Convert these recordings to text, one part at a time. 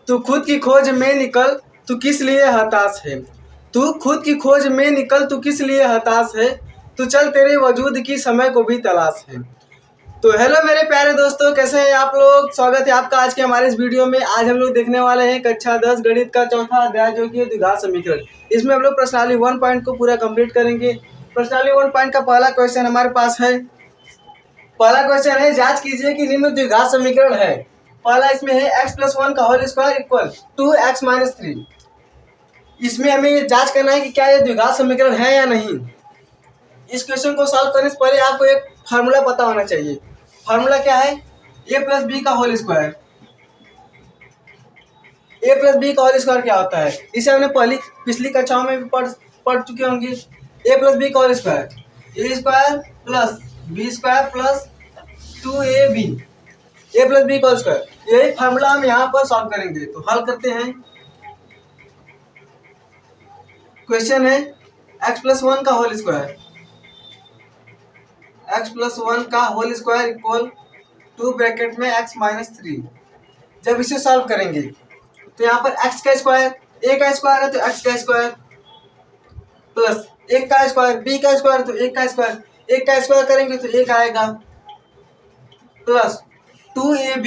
तू खुद की खोज में निकल, तू किस लिए हताश है। तू खुद की खोज में निकल, तू किस लिए हताश है। तू चल, तेरे वजूद की समय को भी तलाश है। तो हेलो मेरे प्यारे दोस्तों, कैसे हैं आप लोग। स्वागत है आपका आज के हमारे इस वीडियो में। आज हम लोग देखने वाले हैं कक्षा 10 गणित का चौथा अध्याय, जो कि है द्विघात समीकरण। इसमें हम लोग प्रश्नावली 1 पॉइंट को पूरा कंप्लीट करेंगे। प्रश्नावली 1 पॉइंट का पहला क्वेश्चन हमारे पास है। पहला क्वेश्चन है, जांच कीजिए कि निम्न द्विघात समीकरण है। पहला इसमें है x+1 का होल स्क्वायर इक्वल 2x-3। इसमें हमें ये जांच करना है कि क्या ये द्विघात समीकरण है या नहीं। इस क्वेश्चन को सॉल्व करने से पहले आपको एक फार्मूला पता होना चाहिए। फार्मूला क्या है, a+b का होल स्क्वायर। a+b का होल स्क्वायर क्या होता है, इसे हमने पिछली कक्षाओं में भी पढ़ चुके होंगे। a+b का whole square a² plus b² plus 2ab, a+b का होल स्क्वायर। यही फार्मूला हम यहाँ पर सॉल्व करेंगे। तो हल करते हैं। क्वेश्चन है x+1 का होल स्क्वायर, x+1 का होल स्क्वायर इक्वल 2 ब्रैकेट में x-3। जब इसे सॉल्व करेंगे तो यहाँ पर x का स्क्वायर, a का स्क्वायर है तो x का स्क्वायर, प्लस 1 का स्क्वायर, b का स्क्वायर तो 1 का स्क्वायर, 1 का स्क्वायर करेंगे तो 1 आएगा, प्लस 2ab,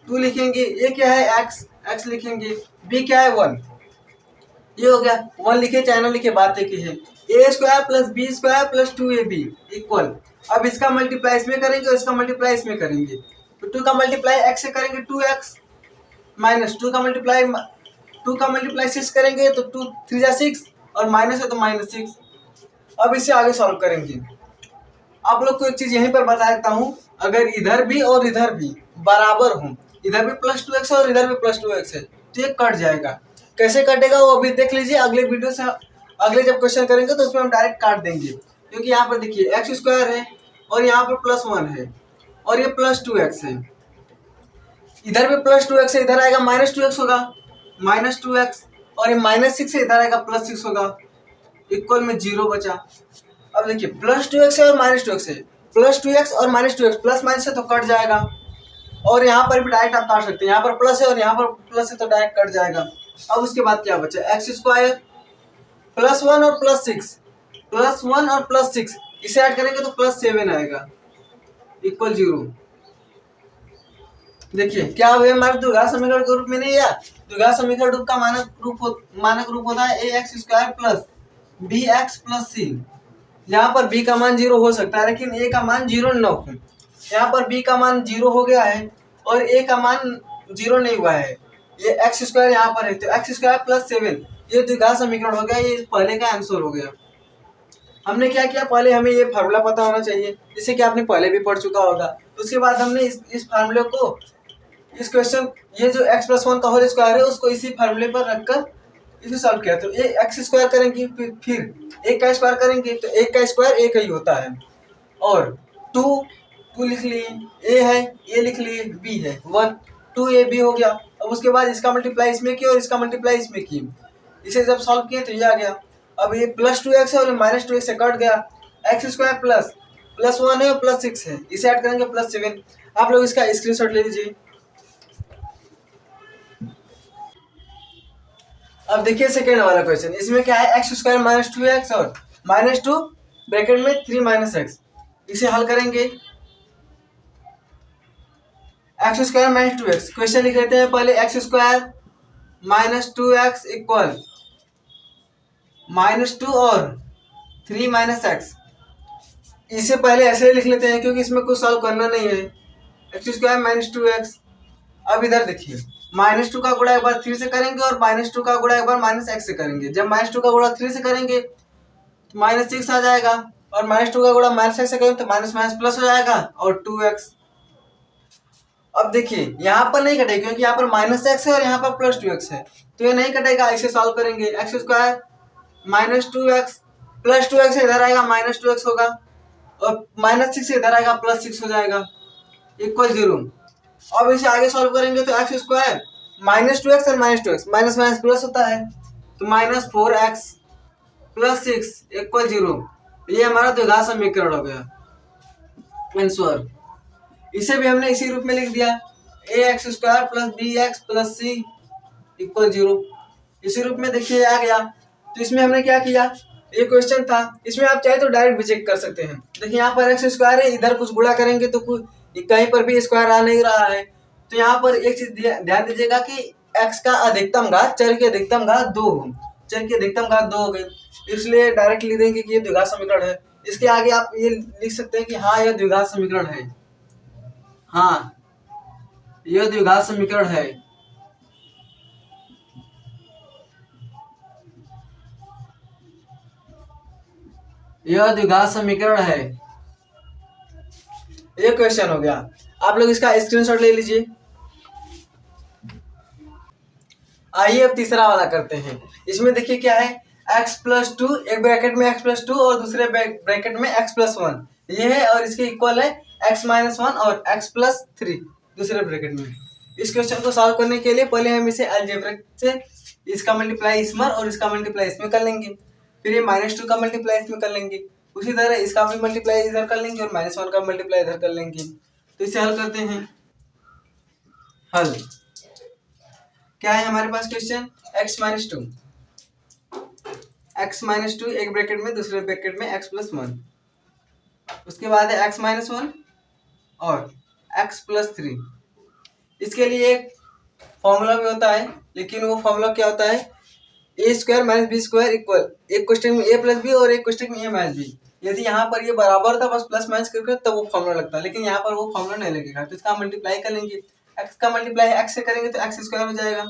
2 लिखेंगे, a क्या है x लिखेंगे, b क्या है 1। ये हो गया, 1 लिखे चाहे ना लिखे बात एक ही है। a² plus b² plus 2ab equal, अब इसका मल्टीप्लाई इसमें करेंगे और इसका मल्टीप्लाई इसमें करेंगे। तो 2 का मल्टीप्लाई x से करेंगे 2x, माइनस 2 का मल्टीप्लाई 6 करेंगे तो 2 3 जा 6 और माइनस है तो -6। अब इसे आगे सॉल्व करेंगे। आप लोग को एक चीज यहीं पर बता देता हूँ, अगर इधर भी और इधर भी बराबर हो, इधर भी +2x है और इधर भी +2x है, तो ये कट जाएगा। कैसे कटेगा वो अभी देख लीजिए अगले वीडियो से। अगले जब क्वेश्चन करेंगे तो उसमें हम डायरेक्ट काट देंगे, क्योंकि यहाँ पर देखिए x² है और यहाँ पर +1 है और ये +2x है। इधर भी +2x है, इधर आएगा -2x होगा, -2x, और ये -6 है, इधर आएगा +6 होगा, इक्वल में 0 बचा। अब देखिए +2x है और -2x है, +2x और -2x प्लस माइनस है तो कट जाएगा, और यहाँ पर भी डायरेक्ट आप काट सकते हैं। यहाँ पर प्लस है और यहाँ पर प्लस है तो डायरेक्ट कट जाएगा। अब उसके बाद क्या बचा, x² +1 और +6, इसे ऐड करेंगे तो +7 आएगा, इक्वल 0। देखिए क्या हुआ, हमारे द्विघात समीकरण के रूप में नहीं आया। द्विघात समीकरण रूप का मानक रूप होता है ax² plus bx plus c। यहाँ पर b का मान 0 हो सकता है, लेकिन a का मान 0 न हो। यहाँ पर b का मान 0 हो गया है और a का मान 0 नहीं हुआ है। ये x² यहाँ पर है तो x² प्लस 7 ये द्विघात समीकरण हो गया। ये पहले का आंसर हो गया। हमने क्या किया, पहले हमें ये फार्मूला पता होना चाहिए, जिसे कि आपने पहले भी पढ़ चुका होगा। उसके बाद हमने इस फार्मूले को, इस क्वेश्चन, ये जो x+1 का होल स्क्वायर है उसको इसी फार्मूले पर रखकर इसे सॉल्व किया। तो ये x² करेंगे, फिर 1 का स्क्वायर करेंगे तो 1 का स्क्वायर 1 ही होता है, और 2 लिख लिए, a है, a लिख लिए, b है 1, 2ab हो गया। अब उसके बाद इसका मल्टीप्लाई इसमें किया और इसका मल्टीप्लाई इसमें किए, इसे जब सॉल्व किए तो ये आ गया। अब ये +2x है और -2x से कट गया, x² प्लस +1 है और +6 है, इसे ऐड करेंगे +7। आप लोग इसका स्क्रीनशॉट ले लीजिए। अब देखिए सेकेंड वाला क्वेश्चन, इसमें क्या है, x² -2x और -2 ब्रैकेट में 3 - x। इसे हल करेंगे। x² -2x, क्वेश्चन लिख लेते हैं पहले। x² -2x इक्वल -2 और 3 - x। इसे पहले ऐसे ही लिख लेते हैं क्योंकि इसमें कुछ सॉल्व करना नहीं है। x² -2x। अब इधर देखिए, -2 का गुणा एक बार 3 से करेंगे और -2 का गुणा एक बार -x से करेंगे। जब -2 का गुणा 3 से करेंगे तो -6 आ जाएगा, और -2 का गुणा -x से करेंगे तो माइनस प्लस हो जाएगा और 2x। अब देखिए यहाँ पर नहीं कटेगा क्योंकि यहाँ पर -x है और यहाँ पर +2x है, तो ये नहीं कटेगा। इसे सॉल्व करेंगे। x² -2x प्लस 2x से इधर आएगा -2x होगा, और -6 से इधर आएगा +6 हो जाएगा, इक्वल 0। अब इसे आगे सॉल्व करेंगे तो x² -2x और -2x माइनस प्लस होता है, तो -4x प्लस 6 इक्वल 0। ये हमारा द्विघात समीकरण हो गया आंसर। इसे भी हमने इसी रूप में लिख दिया, ax² plus bx plus c equal 0। इसी रूप में देखिए आ गया। तो इसमें हमने क्या किया, ये क्वेश्चन था, इसमें आप चाहे तो डायरेक्ट भी चेक कर सकते हैं। देखिए यहाँ पर एक्स स्क्वायर है, इधर कुछ गुणा करेंगे तो कहीं पर भी स्क्वायर आ नहीं रहा है। तो यहाँ पर एक चीज ध्यान दीजिएगा कि एक्स का अधिकतम घात चर की अधिकतम घात 2 हो, चर की अधिकतम घात 2 हो गई, इसलिए डायरेक्ट लिख देंगे कि ये द्विघात समीकरण है। इसके आगे आप ये लिख सकते हैं कि हाँ यह द्विघात समीकरण है, हाँ यह द्विघात समीकरण है। यह द्विघात समीकरण है। ये क्वेश्चन हो गया, आप लोग इसका स्क्रीनशॉट ले लीजिए। आइए अब तीसरा वाला करते हैं। इसमें देखिए क्या है, x+2, एक ब्रैकेट में x+2 और दूसरे ब्रैकेट में x+1 ये है, और इसके इक्वल है x-1 और x+3 दूसरे ब्रैकेट में। इस क्वेश्चन को सॉल्व करने के लिए पहले हम इसे अलजेब्रिक से इसका मल्टीप्लाई इसमें और इसका मल्टीप्लाई इसमें कर लेंगे, फिर ये -2 का मल्टीप्लाई इसमें कर लेंगे, उसी तरह इसका भी मल्टीप्लाई इधर कर लेंगे और -1 का मल्टीप्लाई इधर कर लेंगे। तो इसे हल करते हैं। हल क्या है हमारे पास क्वेश्चन, x-2 एक ब्रैकेट में दूसरे ब्रैकेट में x+1, उसके बाद है x-1 और x+3। इसके लिए एक फॉर्मूला भी होता है, लेकिन वो फॉर्मूला क्या होता है, a² - b² इक्वल, एक क्वेश्चन में a+b और एक क्वेश्चन में a-b। यदि यहाँ पर ये बराबर था बस प्लस माइनस करके तब वो फॉर्मूला लगता है, लेकिन यहाँ पर वो फॉर्मूला नहीं लगेगा। तो इसका मल्टीप्लाई कर लेंगे, x का मल्टीप्लाई x से करेंगे तो x² हो जाएगा,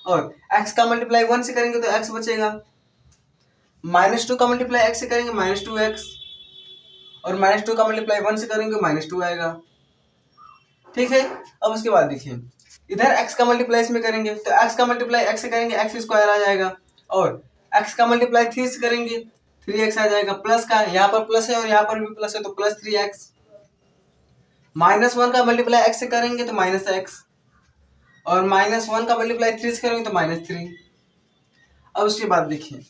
और x का मल्टीप्लाई 1 से करेंगे तो x बचेगा, -2 का मल्टीप्लाई x से करेंगे -2x, और -2 का मल्टीप्लाई 1 से करेंगे -2 आएगा। ठीक है, अब उसके बाद देखिए इधर x का मल्टीप्लाई इसमें करेंगे तो x का मल्टीप्लाई x से करेंगे x² आ जाएगा, और x का मल्टीप्लाई 3 से करेंगे 3x आ जाएगा, प्लस का यहाँ पर प्लस है और यहाँ पर भी प्लस है तो +3x, -1 का मल्टीप्लाई x से करेंगे तो -x, और -1 का मल्टीप्लाई 3 से करेंगे तो -3। अब उसके बाद देखिए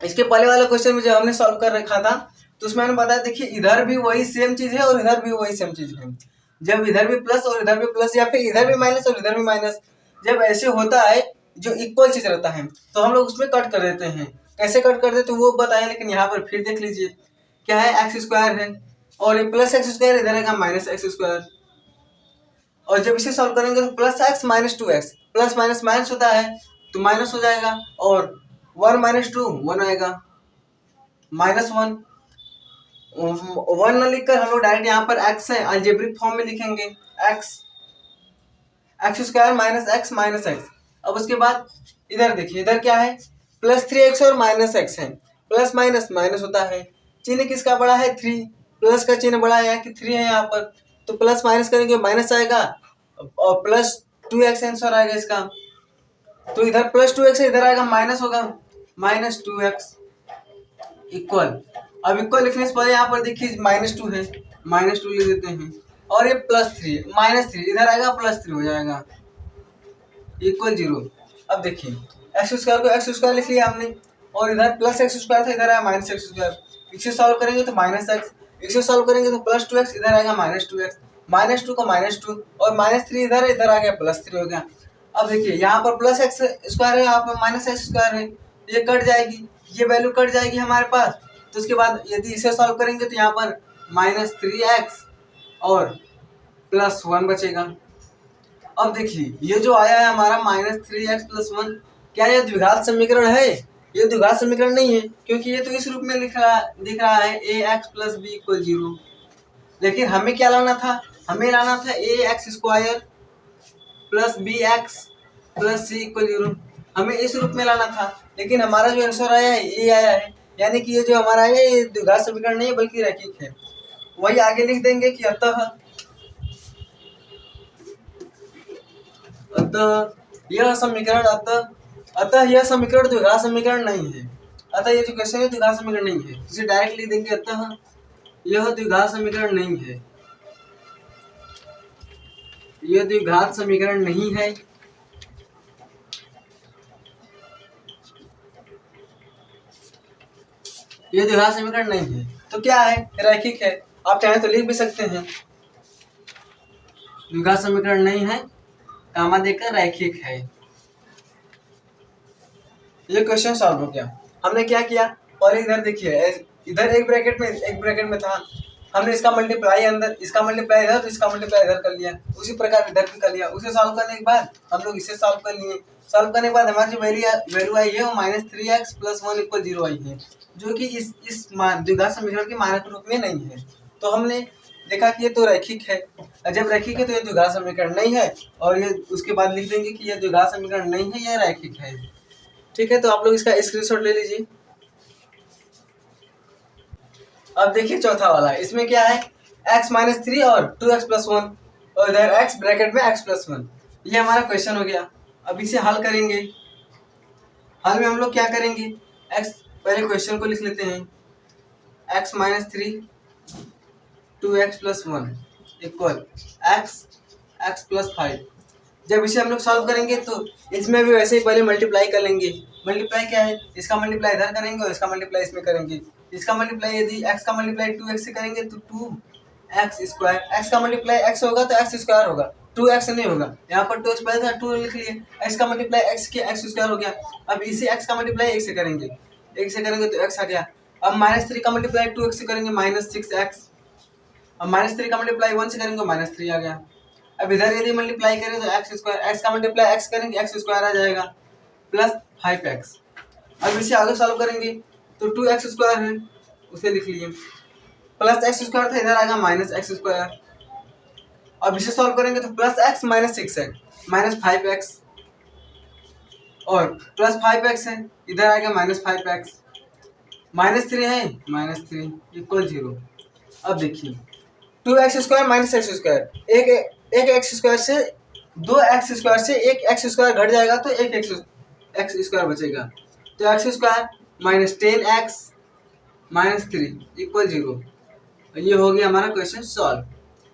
इसके पहले वाले क्वेश्चन में जब हमने सॉल्व कर रखा था तो उसमें मैंने बताया, देखिए इधर भी वही सेम चीज है और इधर भी वही सेम चीज है। जब इधर भी प्लस और इधर भी प्लस, या फिर इधर भी माइनस और इधर भी माइनस, जब ऐसे होता है जो इक्वल चीज रहता है तो हम लोग उसमें कट कर देते हैं। कैसे कट कर देते हैं वो बताया, लेकिन यहाँ पर फिर देख लीजिए क्या है, x² है और ये +x² इधर है -x², और जब इसे सॉल्व करेंगे तो +x - 2x, plus minus minus होता है तो माइनस हो जाएगा, और 1 - 2 1 आएगा, -1 1 न लिखकर हम लोग डायरेक्ट यहाँ पर x है अलजेब्रिक फॉर्म में लिखेंगे, x² - x अब उसके बाद इधर देखिए, इधर क्या है, +3x और -x है, प्लस माइनस माइनस होता है, चिन्ह किसका बड़ा है 3, प्लस का चिन्ह बड़ा है कि 3 है यहाँ पर, तो प्लस माइनस करेंगे माइनस आएगा और +2x आंसर आएगा इसका। तो इधर +2x है, इधर आएगा माइनस होगा -2x इक्वल। अब इक्वल लिखने से पहले यहाँ पर देखिए -2 है, -2 लिख देते हैं, और ये +3 -3 इधर आएगा +3 हो जाएगा इक्वल 0। अब देखिए x² को x² लिख लिया हमने, और इधर +x² था इधर आया -x², इसे सॉल्व करेंगे तो -x, इसे सॉल्व करेंगे तो +2x इधर आएगा -2x, -2 का -2 और -3 इधर आ गया +3 हो गया। अब देखिए यहाँ पर +x² है, यहाँ पर -x² है, ये कट जाएगी, ये वैल्यू कट जाएगी हमारे पास। तो उसके बाद यदि इसे सॉल्व करेंगे तो यहाँ पर -3x और +1 बचेगा। अब देखिए ये जो आया है हमारा -3x + 1, क्या ये द्विघात समीकरण है? ये द्विघात समीकरण नहीं है, क्योंकि ये तो इस रूप में दिख रहा है ax + b = 0। लेकिन हमें क्या लाना था, हमें लाना था ax² + bx + c = 0, हमें इस रूप में लाना था। लेकिन हमारा जो आंसर आया है ये आया है, यानी कि ये जो हमारा है ये द्विघात समीकरण नहीं है बल्कि रैखिक है। वही आगे लिख देंगे कि अतः यह समीकरण यह समीकरण द्विघात समीकरण नहीं है। अतः ये जो क्वेश्चन है द्विघात समीकरण नहीं है, इसे डायरेक्ट लिख देंगे अतः यह द्विघात समीकरण नहीं है, यह द्विघात समीकरण नहीं है। ये द्विघात समीकरण नहीं है तो क्या है, रैखिक है। आप चाहे तो लिख भी सकते हैं द्विघात समीकरण नहीं है कामा देकर रैखिक है। ये क्वेश्चन सॉल्व हो गया। हमने क्या किया, और इधर देखिए, इधर एक ब्रैकेट में था, हमने इसका मल्टीप्लाई अंदर, इसका मल्टीप्लाई इधर, तो इसका मल्टीप्लाई इधर कर लिया। उसी प्रकार इधर भी कर लिया। उसे सॉल्व करने के बाद हम लोग इसे सॉल्व कर लिए। सॉल्व करने के बाद हमारी जो वैल्यू आई है वो -3x + 1 = 0 आई है, जो कि इस द्विघात समीकरण के मानक रूप में नहीं है। तो हमने देखा कि ये तो रैखिक है, और जब रैखिक है तो ये द्विघात समीकरण नहीं है, और ये उसके बाद लिख देंगे कि ये द्विघात समीकरण नहीं है, यह रैखिक है। ठीक है, तो आप लोग इसका स्क्रीनशॉट ले लीजिए। अब देखिए चौथा वाला, इसमें क्या है, x-3 और 2x + 1, और इधर x ब्रैकेट में x + 1। ये हमारा क्वेश्चन हो गया। अब इसे हल करेंगे। हल में हम लोग क्या करेंगे, x, पहले क्वेश्चन को लिख लेते हैं, x-3 2x + 1 इक्वल x + 5। जब इसे हम लोग सॉल्व करेंगे तो इसमें भी वैसे ही पहले मल्टीप्लाई कर लेंगे। मल्टीप्लाई क्या है, इसका मल्टीप्लाई इधर करेंगे और इसका मल्टीप्लाई इसमें करेंगे। इसका मल्टीप्लाई, यदि x का मल्टीप्लाई 2x से करेंगे तो 2x², x का मल्टीप्लाई x होगा तो x² होगा, 2x नहीं होगा। यहाँ पर 2x पहले था, 2 लिख लिए, x का मल्टीप्लाई x के x² हो गया। अब इसे x का मल्टीप्लाई 1 से करेंगे, 1 से करेंगे तो x आ गया। अब -3 का मल्टीप्लाई 2x से करेंगे -6x। अब -3 का मल्टीप्लाई 1 से करेंगे -3 आ गया। अब इधर यदि मल्टीप्लाई करें तो x², x का मल्टीप्लाई x करेंगे x² आ जाएगा +5x। अब इसे आगे सॉल्व करेंगे तो 2x² है, उसे लिख लिए, प्लस x² था, इधर आएगा -x²। अब इसे सॉल्व करेंगे तो +x -6x -5x, और +5x है, इधर आएगा -5x, -3 है, -3 = 0। अब देखिए 2x² -x², एक x² से 2x² से एक x² घट जाएगा तो एक x² बचेगा, तो x² -10x -3 = 0। ये हो गया हमारा क्वेश्चन सॉल्व।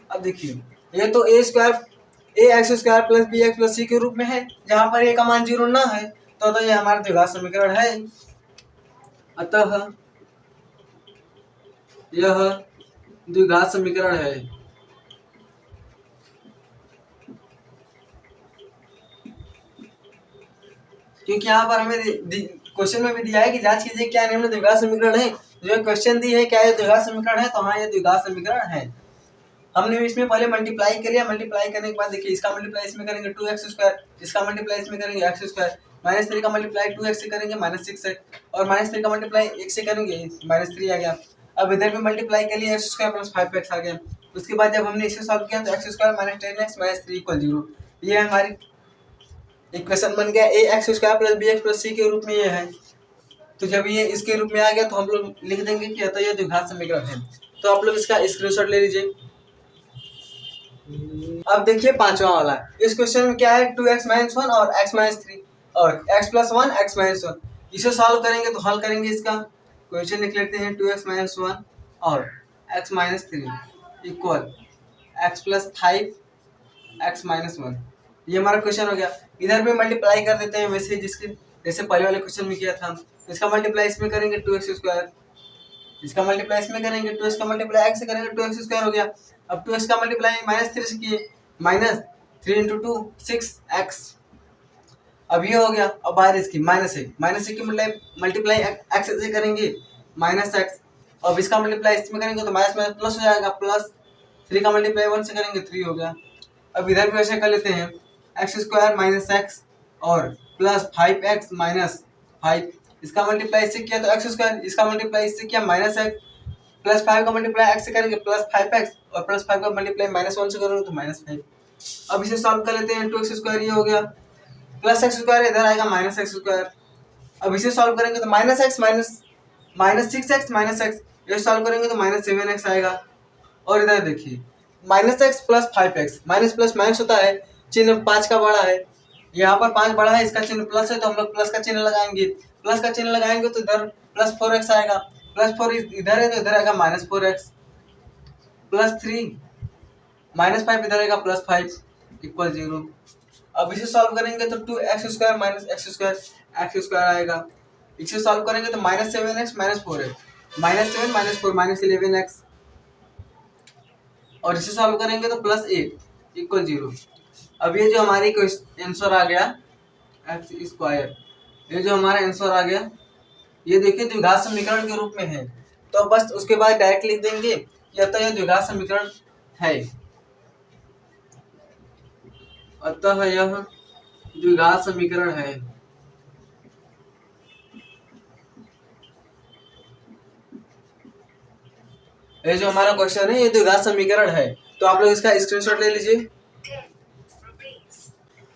अब देखिए, ये तो ax² + bx + c के रूप में है, जहाँ पर a का मान 0 ना है, तो ये हमारा द्विघात समीकरण है। अतः यह द्विघात समीकरण है। क्योंकि यहाँ पर हमें क्वेश्चन में भी दिया है कि जांच कीजिए क्या निम्न द्विघात समीकरण है। जो क्वेश्चन दी है क्या ये द्विघात समीकरण है, तो हाँ ये द्विघात समीकरण है। हमने इसमें पहले मल्टीप्लाई कर लिया। मल्टीप्लाई करने के बाद देखिए, इसका मल्टीप्लाई इसमें करेंगे 2x², इसका मल्टीप्लाई इसमें करेंगे x², -3 का मल्टीप्लाई 2x से करेंगे -6x, और -3 का मल्टीप्लाई 1 से करेंगे -3 आ गया। अब इधर भी मल्टीप्लाई कर लिया, x² + 5x आ गया। उसके बाद जब हमने इसे सॉल्व किया तो x² -10x -3 = 0। ये हमारी इक्वेशन बन गया, ax² + bx + c के रूप में ये है। तो जब ये इसके रूप में आ गया तो हम लोग लिख देंगे कि अतः ये द्विघात समीकरण है। तो आप लोग इसका स्क्रीनशॉट ले लीजिए। अब देखिए पांचवा वाला, इस क्वेश्चन में क्या है, 2x - 1 और x - 3 और x + 1 x - 1। इसे सॉल्व करेंगे तो हल करेंगे इसका। क्वेश्चन लिख लेते हैं, 2x - 1 और x - 3 इक्वल x + 5 x - 1। ये हमारा क्वेश्चन हो गया। इधर भी मल्टीप्लाई कर देते हैं वैसे जिसके जैसे पहले वाले क्वेश्चन में किया था। इसका मल्टीप्लाई इसमें करेंगे 2x², इसका मल्टीप्लाई इसमें करेंगे, 2x का मल्टीप्लाई x से करेंगे 2x² हो गया। अब 2x का मल्टीप्लाई -3 से किए, -3 × 2 6x। अब ये हो गया। अब बाहर इसकी -1 की मल्टीप्लाई x से करेंगे -x, और इसका मल्टीप्लाई इसमें करेंगे तो माइनस माइनस प्लस हो जाएगा, +3 का मल्टीप्लाई 1 से करेंगे 3 हो गया। अब इधर भी ऐसे कर लेते हैं, x² - x और +5x - 5। इसका मल्टीप्लाई इससे किया तो x², इसका मल्टीप्लाई इससे किया -x, +5 का मल्टीप्लाई x से करेंगे +5x, और +5 का मल्टीप्लाई -1 से करेंगे तो -5। अब इसे सॉल्व कर लेते हैं, 2x² ये हो गया, +x² इधर आएगा -x²। अब इसे सॉल्व करेंगे तो -x -6x -x, ये सॉल्व करेंगे तो -7x आएगा। और इधर देखिए, -x + 5x, minus plus minus होता है, चिन्ह 5 का बड़ा है, यहाँ पर 5 बड़ा है, इसका चिन्ह प्लस है तो हम लोग प्लस का चिन्ह लगाएंगे। प्लस का चिन्ह लगाएंगे तो इधर +4x आएगा, +4 इधर है तो इधर आएगा -4x, +3 -5 इधर आएगा +5 = 0। अब इसे सॉल्व करेंगे तो 2x² - x² आएगा। इसे सॉल्व करेंगे तो -7x -4x, -7 -4 -11x, और इसे सॉल्व करेंगे तो +8 = 0। अब ये जो हमारी आंसर आ गया एक्स स्क्वायर, ये जो हमारा आंसर आ गया ये देखिए द्विघात समीकरण के रूप में है, तो बस उसके बाद डायरेक्ट लिख देंगे अतः यह द्विघात समीकरण है, अतः यह द्विघात समीकरण है। ये जो हमारा क्वेश्चन है ये द्विघात समीकरण है, तो आप लोग इसका स्क्रीनशॉट ले लीजिए।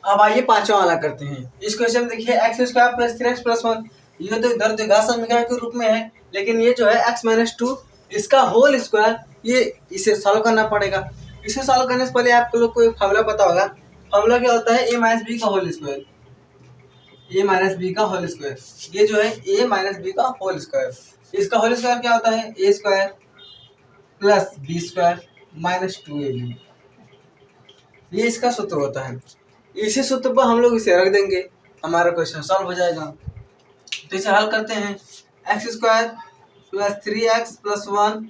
अब आइए पांचवा वाला करते हैं। इस क्वेश्चन में देखिए x square plus 3x plus 1, ये तो इधर द्विघात समीकरण के रूप में है, लेकिन ये जो है x माइनस 2 इसका होल स्क्वायर, ये इसे सॉल्व करना पड़ेगा। इसे सॉल्व करने से पहले आप लोग को एक फॉर्मूला पता होगा। फॉर्मूला क्या होता है? a माइनस बी का whole square, a minus B का होल स्क्वायर। ये जो है a माइनस बी का होल स्क्वायर, इसका होल स्क्वायर क्या होता है? a square plus B square minus 2ab, ये इसका सूत्र होता है। इसी सूत्र पर हम लोग इसे रख देंगे, हमारा क्वेश्चन सॉल्व हो जाएगा। तो इसे हल करते हैं, x square plus 3x plus 1,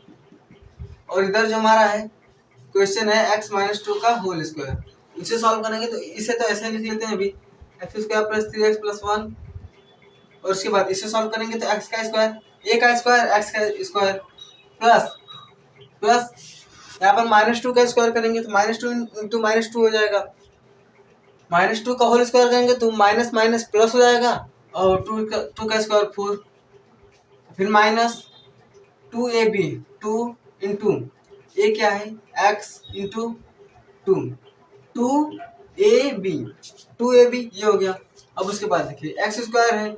और इधर जो हमारा है क्वेश्चन है x माइनस 2 का होल स्क्वायर। इसे सॉल्व करेंगे तो इसे तो ऐसे लिख लेते हैं अभी, x square plus 3x plus 1, और उसके बाद इसे सॉल्व करेंगे तो एक्स का स्क्वायर, a का स्क्वायर एक्स का स्क्वायर प्लस प्लस यहाँ पर माइनस 2 का स्क्वायर करेंगे तो माइनस 2 इंटू माइनस 2 हो जाएगा। माइनस 2 का होल स्क्वायर करेंगे तो माइनस माइनस प्लस हो जाएगा, और 2 का स्क्वायर 4, फिर माइनस 2ab, 2 इंटू ए क्या है x इंटू 2, 2ab, 2ab ये हो गया। अब उसके बाद देखिए एक्स स्क्वायर है,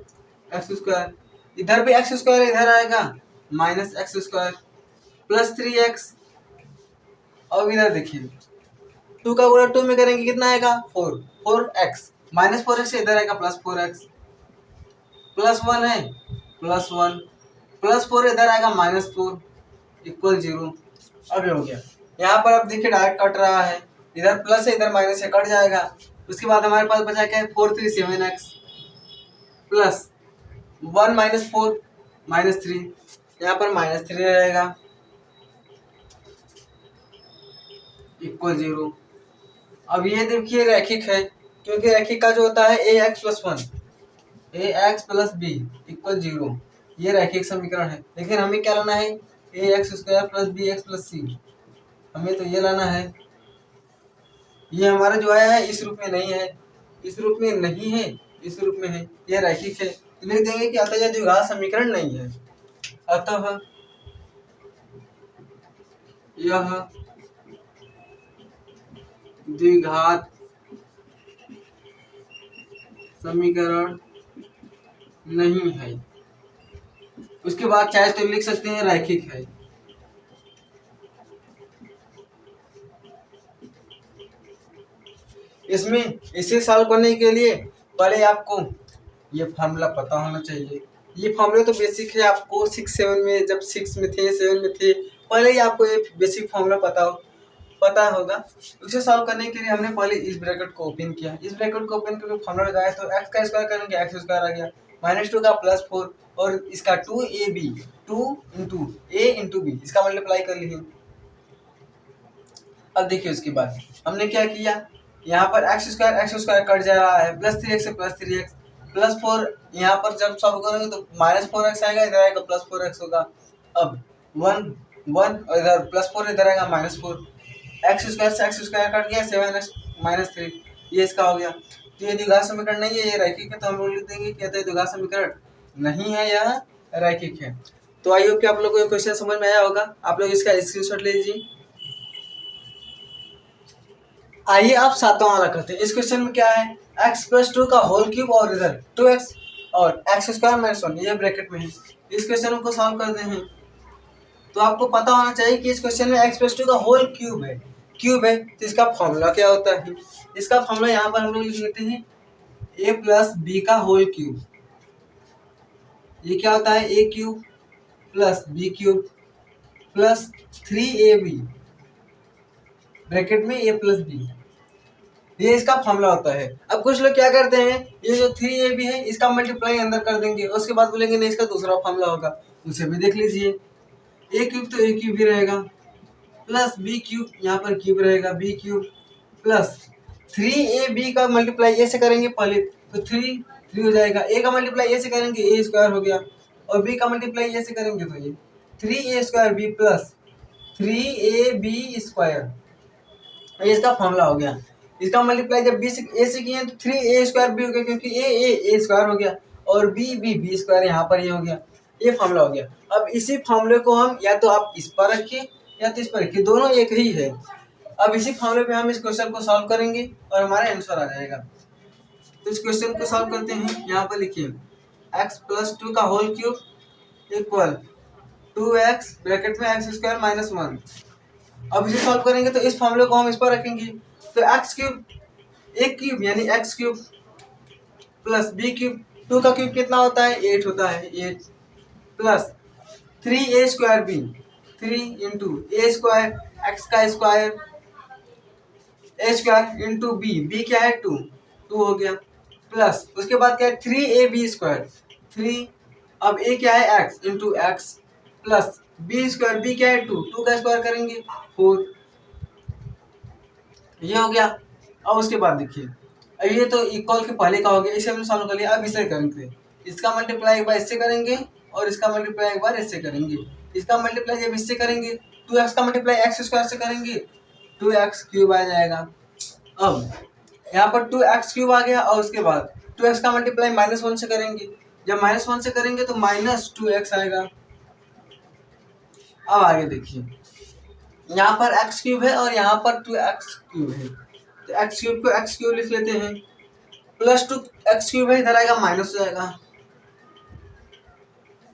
एक्स स्क्वायर इधर भी एक्स स्क्वायर इधर आएगा, minus x square plus 3x, अब इधर देखिए 2 का गुणा 2 में करेंगे कितना आएगा? 4, 4x माइनस 4x इधर आएगा प्लस 4x, प्लस 1 है प्लस 1 प्लस 4 इधर आएगा माइनस 4 इक्वल 0। अब ये हो गया। यहाँ पर अब देखिए डायरेक्ट कट रहा है, इधर प्लस है इधर माइनस है, कट जाएगा। उसके बाद हमारे पास बचा क्या है? 4 3 7x प्लस 1 माइनस 4 माइनस 3, यहाँ पर माइनस 3 रहेगा इक्वल 0। अब ये देखिए रैखिक है, क्योंकि रैखिक का जो होता है ax plus 1 ax plus B equal 0, ये रैखिक समीकरण है। लेकिन हमें क्या लाना है? ax square plus B X plus C, हमें तो ये लाना है। ये हमारा जो आया है इस रूप में नहीं है, इस रूप में नहीं है, इस रूप में है, यह रैखिक है। तो लिख देंगे कि अतः यह द्विघात समीकरण नहीं है, अतः यह द्विघात समीकरण नहीं है। उसके बाद चाहे तो लिख सकते हैं रैखिक है। इसमें इसे सॉल्व करने के लिए पहले आपको ये फार्मूला पता होना चाहिए। ये फार्मूला तो बेसिक है, आपको 6 7 में, जब 6 में थे 7 में थे, पहले ही आपको ये बेसिक फार्मूला पता होगा। उसे सॉल्व करने के लिए हमने पहले इस ब्रैकेट को ओपन किया, इस ब्रैकेट को ओपन करके फार्मूला लगाया तो एक्स का स्क्वायर करेंगे एक्स स्क्वायर आ गया, माइनस 2 का प्लस 4, और इसका 2ab 2 इंटू ए इंटू बी, इसका मल्टीप्लाई कर लीजिए। अब देखिए उसके बाद हमने क्या किया, यहाँ पर एक्स स्क्वायर कट जा रहा है, प्लस 3x से प्लस 3x प्लस 4, यहाँ पर जब सॉल्व करेंगे तो माइनस 4x आएगा, इधर आएगा प्लस 4x होगा। अब 1 1 और इधर प्लस 4 इधर आएगा माइनस 4, एक्स स्क्वायर से एक्स स्क्वायर कट गया, 7x माइनस 3, ये इसका हो गया। तो ये द्विघात समीकरण नहीं है, ये रैखिक है, तो हम लोग लिख देंगे कि यह द्विघात समीकरण नहीं है, यह रैखिक है। तो आई होप कि आप लोग को ये क्वेश्चन समझ में आया होगा। आप लोग इसका स्क्रीनशॉट ले लीजिए। आइए आप सातवां वाला करते हैं। इस क्वेश्चन में क्या है? x प्लस 2 का होल क्यूब और इधर 2x और एक्स स्क्वायर माइनस 1, ये ब्रैकेट में है। इस क्वेश्चन को सॉल्व करते हैं तो आपको पता होना चाहिए कि इस क्वेश्चन में x प्लस 2 का होल क्यूब है, तो इसका फॉर्मूला क्या होता है? इसका फॉर्मूला यहाँ पर हम लोग लिख लेते हैं a प्लस बी का होल क्यूब। ये क्या होता है? a cube plus B cube plus 3ab bracket में a प्लस बी, ये इसका फॉर्मूला होता है। अब कुछ लोग क्या करते हैं, ये जो 3ab है इसका मल्टीप्लाई अंदर कर देंगे, उसके बाद बोलेंगे नहीं इसका दूसरा फॉर्मूला होगा, उसे भी देख लीजिए। a क्यूब तो a क्यूब ही रहेगा, प्लस बी क्यूब, यहाँ पर क्यूब रहेगा b क्यूब प्लस 3ab का मल्टीप्लाई ए से करेंगे पहले तो 3 हो जाएगा। ए का मल्टीप्लाई ए से करेंगे ए स्क्वायर हो गया, और बी का मल्टीप्लाई ए से करेंगे तो ये 3a² b plus 3ab square, ये इसका फॉर्मूला हो गया। इसका मल्टीप्लाई जब बी से ए से किए तो 3a² b हो गया, क्योंकि ए स्क्वायर हो गया, और बी स्क्वायर यहाँ पर ये हो गया, ये फॉर्मूला हो गया। अब इसी फॉर्मूले को हम या तो आप इस पर रखिए या तो इस पर रखिए, दोनों एक ही है। अब इसी फॉर्मूले पे हम इस क्वेश्चन को सॉल्व करेंगे और हमारा आंसर आ जाएगा। तो इस क्वेश्चन को सॉल्व करते हैं। यहाँ पर लिखिए x+2 का whole cube equal 2x bracket में x² - 1। अब इसे सॉल्व करेंगे तो इस फॉर्मूले को हम इस पर रखेंगे, तो एक क्यूब यानी x³ प्लस b³, 2 का क्यूब कितना होता है 8 होता है, 8 plus 3a² b, 3 into a square x का स्क्वायर a² इंटू b क्या है 2 हो गया, प्लस उसके बाद क्या है 3ab², 3, अब a क्या है x into x plus b² b क्या है 2 का स्क्वायर करेंगे 4, ये हो गया। अब उसके बाद देखिए, अब ये तो इक्वल के पहले का हो गया, इसे हमने सॉल्व कर लिया। अब इसे करेंगे, इसका मल्टीप्लाई एक बार इससे करेंगे और इसका मल्टीप्लाई एक बार इससे करेंगे। इसका मल्टीप्लाई जब इससे करेंगे 2x का मल्टीप्लाई x² से करेंगे 2x³ आ जाएगा। अब यहाँ पर 2x³ आ गया, और उसके बाद 2x का मल्टीप्लाई -1 से करेंगे, जब -1 से करेंगे तो -2x आएगा। अब आगे देखिए, यहाँ पर x³ है और यहाँ पर 2x³ है, तो x³ को x³ लिख लेते हैं, प्लस 2x³ है, इधर आएगा माइनस हो जाएगा,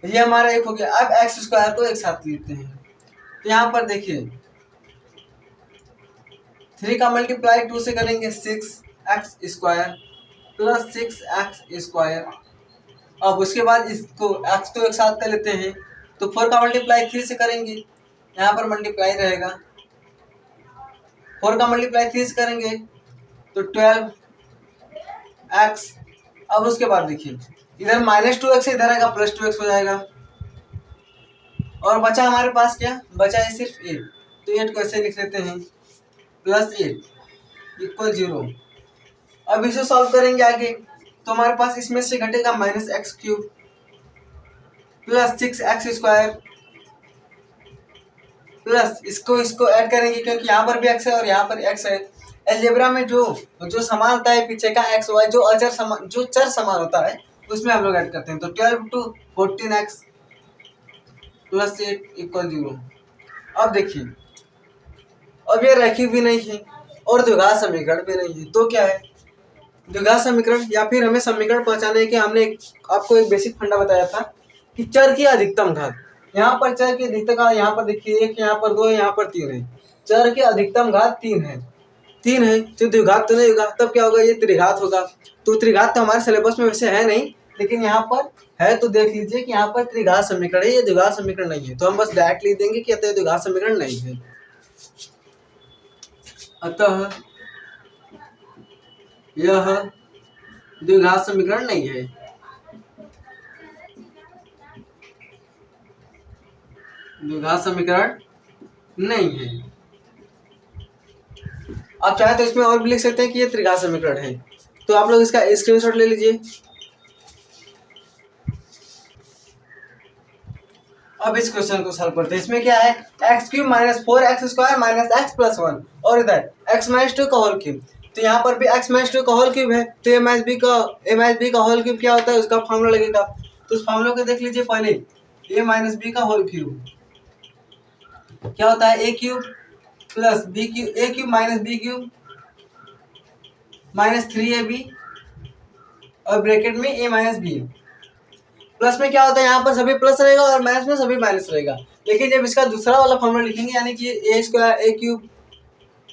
ये हमारा एक हो गया। अब x² को एक साथ लिखते हैं, तो यहाँ पर देखिए 3 का मल्टीप्लाई 2 से करेंगे 6x² प्लस 6x²। अब उसके बाद इसको x को एक साथ कर लेते हैं, तो 4 का मल्टीप्लाई 3 से करेंगे, यहाँ पर मल्टीप्लाई रहेगा, 4 का मल्टीप्लाई 3 से करेंगे तो 12x। अब उसके बाद देखिए इधर -2x इधर आएगा +2x हो जाएगा, और बचा हमारे पास क्या बचा है सिर्फ 8, तो 8 को ऐसे लिख लेते हैं +8 = 0। अब इसे सॉल्व करेंगे आगे, तो हमारे पास इसमें से घटेगा -x³ प्लस 6x² प्लस इसको ऐड करेंगे, क्योंकि यहाँ पर भी x है और यहाँ पर x है। अलजेब्रा में जो समान होता है पीछे का x y, जो चर समान होता है उसमें हम लोग ऐड करते हैं, तो 12 to 14x प्लस 8 = 0। अब देखिए, अब ये रैखिक भी नहीं है और द्विघात समीकरण भी नहीं है, तो क्या है द्विघात समीकरण, या फिर हमें समीकरण पहचाने के हमने आपको एक बेसिक फंडा बताया था कि चर की अधिकतम घात, यहाँ पर चर की अधिकतम घात, यहाँ पर देखिए 1, यहाँ पर 2 है, यहाँ पर 3 है, चर की अधिकतम घात 3 है, तो द्विघात तो नहीं होगा, तब क्या होगा ये त्रिघात होगा। तो त्रिघात तो हमारे सिलेबस में वैसे है नहीं, लेकिन यहाँ पर है, तो देख लीजिए कि यहाँ पर त्रिघात समीकरण है, ये द्विघात समीकरण नहीं है, तो हम बस डायरेक्ट लिख देंगे कि अतः द्विघात समीकरण नहीं है, अतः यह द्विघात समीकरण नहीं है। द्विघात समीकरण नहीं है। आप चाहे तो इसमें और भी लिख सकते हैं कि ये त्रिघात समीकरण है, तो आप लोग इसका स्क्रीनशॉट ले लीजिए। अब इस क्वेश्चन को सॉल्व करते हैं। इसमें क्या है x³ - 4x² - x + 1, और इधर x - 2 का होल क्यूब, तो यहाँ पर भी x - 2 का होल क्यूब है, तो a - b का होल क्यूब क्या होता है उसका फॉर्मूला लगेगा, तो उस फॉर्मूला को देख लीजिए पहले। a - b का होल क्यूब क्या होता है a³ plus b³ a³ - b³ -3ab, और ब्रैकेट में a - b, प्लस में क्या होता है यहाँ पर सभी प्लस रहेगा और माइनस में सभी माइनस रहेगा। लेकिन जब इसका दूसरा वाला फॉर्मूला लिखेंगे, यानी कि a²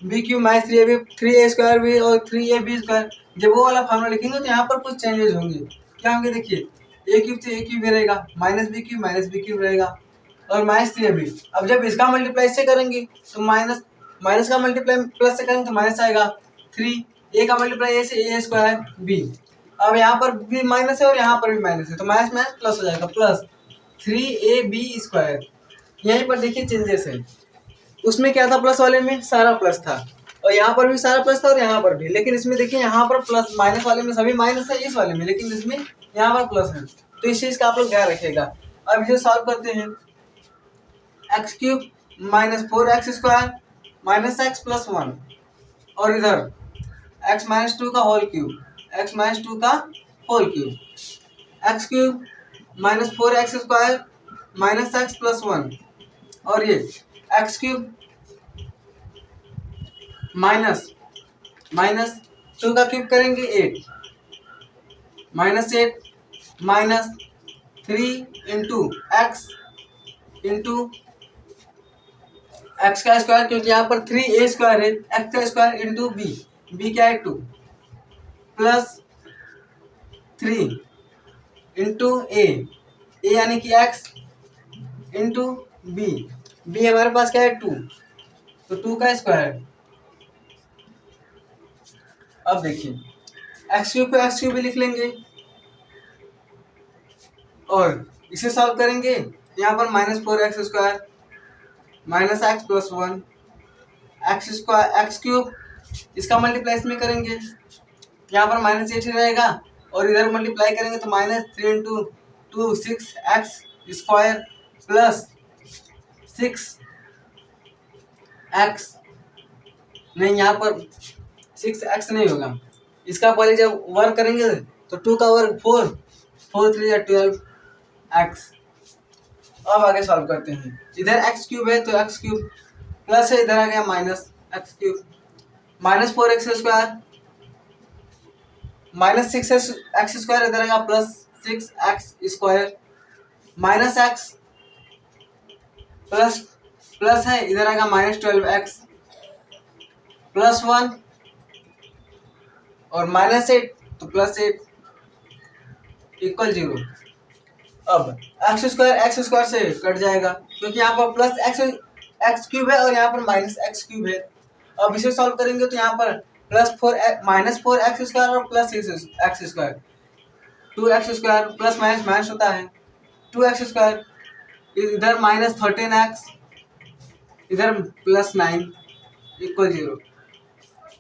b³ - 3ab 3a² b और 3ab², जब वो वाला फॉर्मूला लिखेंगे तो यहाँ पर कुछ चेंजेस होंगे। क्या होंगे देखिए, a³ तो a³ रहेगा, -b³ -b³ रहेगा, और -3ab। अब जब इसका मल्टीप्लाई से करेंगे तो माइनस का मल्टीप्लाई प्लस से करेंगे तो माइनस आएगा 3, a का मल्टीप्लाई a से a² b। अब यहाँ पर भी माइनस है और यहाँ पर भी माइनस है, तो माइनस प्लस हो जाएगा, प्लस 3ab²। यहीं पर देखिए चेंजेस है, उसमें क्या था प्लस वाले में सारा प्लस था, और यहाँ पर भी सारा प्लस था और यहाँ पर भी, लेकिन इसमें देखिए यहाँ पर प्लस माइनस वाले में सभी माइनस है, इस वाले में लेकिन इसमें यहाँ पर प्लस है, तो इस चीज़ का आप लोग ध्यान रखिएगा। अब इसे सॉल्व करते हैं। X cube minus 4x² minus X plus 1, और इधर x माइनस 2 का होल क्यूब, x माइनस 2 का whole cube, X cube minus 4x² minus X plus 1, और ये एक्स क्यूब माइनस 2 का क्यूब करेंगे 8 माइनस 8 माइनस 3 इंटू एक्स का स्क्वायर, क्योंकि यहाँ पर 3a² है, एक्स का स्क्वायर इंटू बी क्या है 2 प्लस 3 इंटू ए यानी कि एक्स इंटू बी हमारे पास क्या है 2, तो 2 का स्क्वायर। अब देखिए एक्स क्यूब को एक्स क्यूब भी लिख लेंगे और इसे सॉल्व करेंगे। यहाँ पर -4x² minus X plus 1 x cube, इसका मल्टीप्लाई इसमें करेंगे, यहाँ पर -8 ही रहेगा और इधर मल्टीप्लाई करेंगे तो -3 इंटू 2 6x² प्लस 6x, नहीं यहाँ पर 6x नहीं होगा, इसका पहले जब वर्ग करेंगे तो 2 का वर्ग 4 3 या 12x। अब आगे सॉल्व करते हैं। इधर एक्स क्यूब है तो एक्स क्यूब प्लस है, इधर आ गया minus x cube, -4x² minus 6x², इधर आएगा plus 6x² minus X plus है, इधर आएगा -12x प्लस 1 और -8 तो +8 इक्वल 0। अब x² से कट जाएगा क्योंकि यहाँ पर प्लस एक्स क्यूब है और यहाँ पर माइनस एक्स क्यूब है। अब इसे सॉल्व करेंगे तो यहाँ पर -4x² और plus 6x², 2x² plus minus minus होता है 2x², इधर -13x इधर +9 इक्वल 0।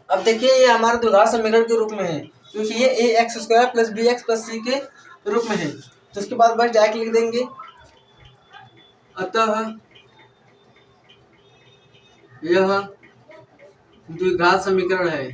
अब देखिए ये हमारे द्विघात समीकरण के रूप में है क्योंकि ये ax² plus bx plus c के रूप में है, तो उसके बाद बस डायरेक्ट लिख देंगे। अतः यह द्विघात समीकरण है।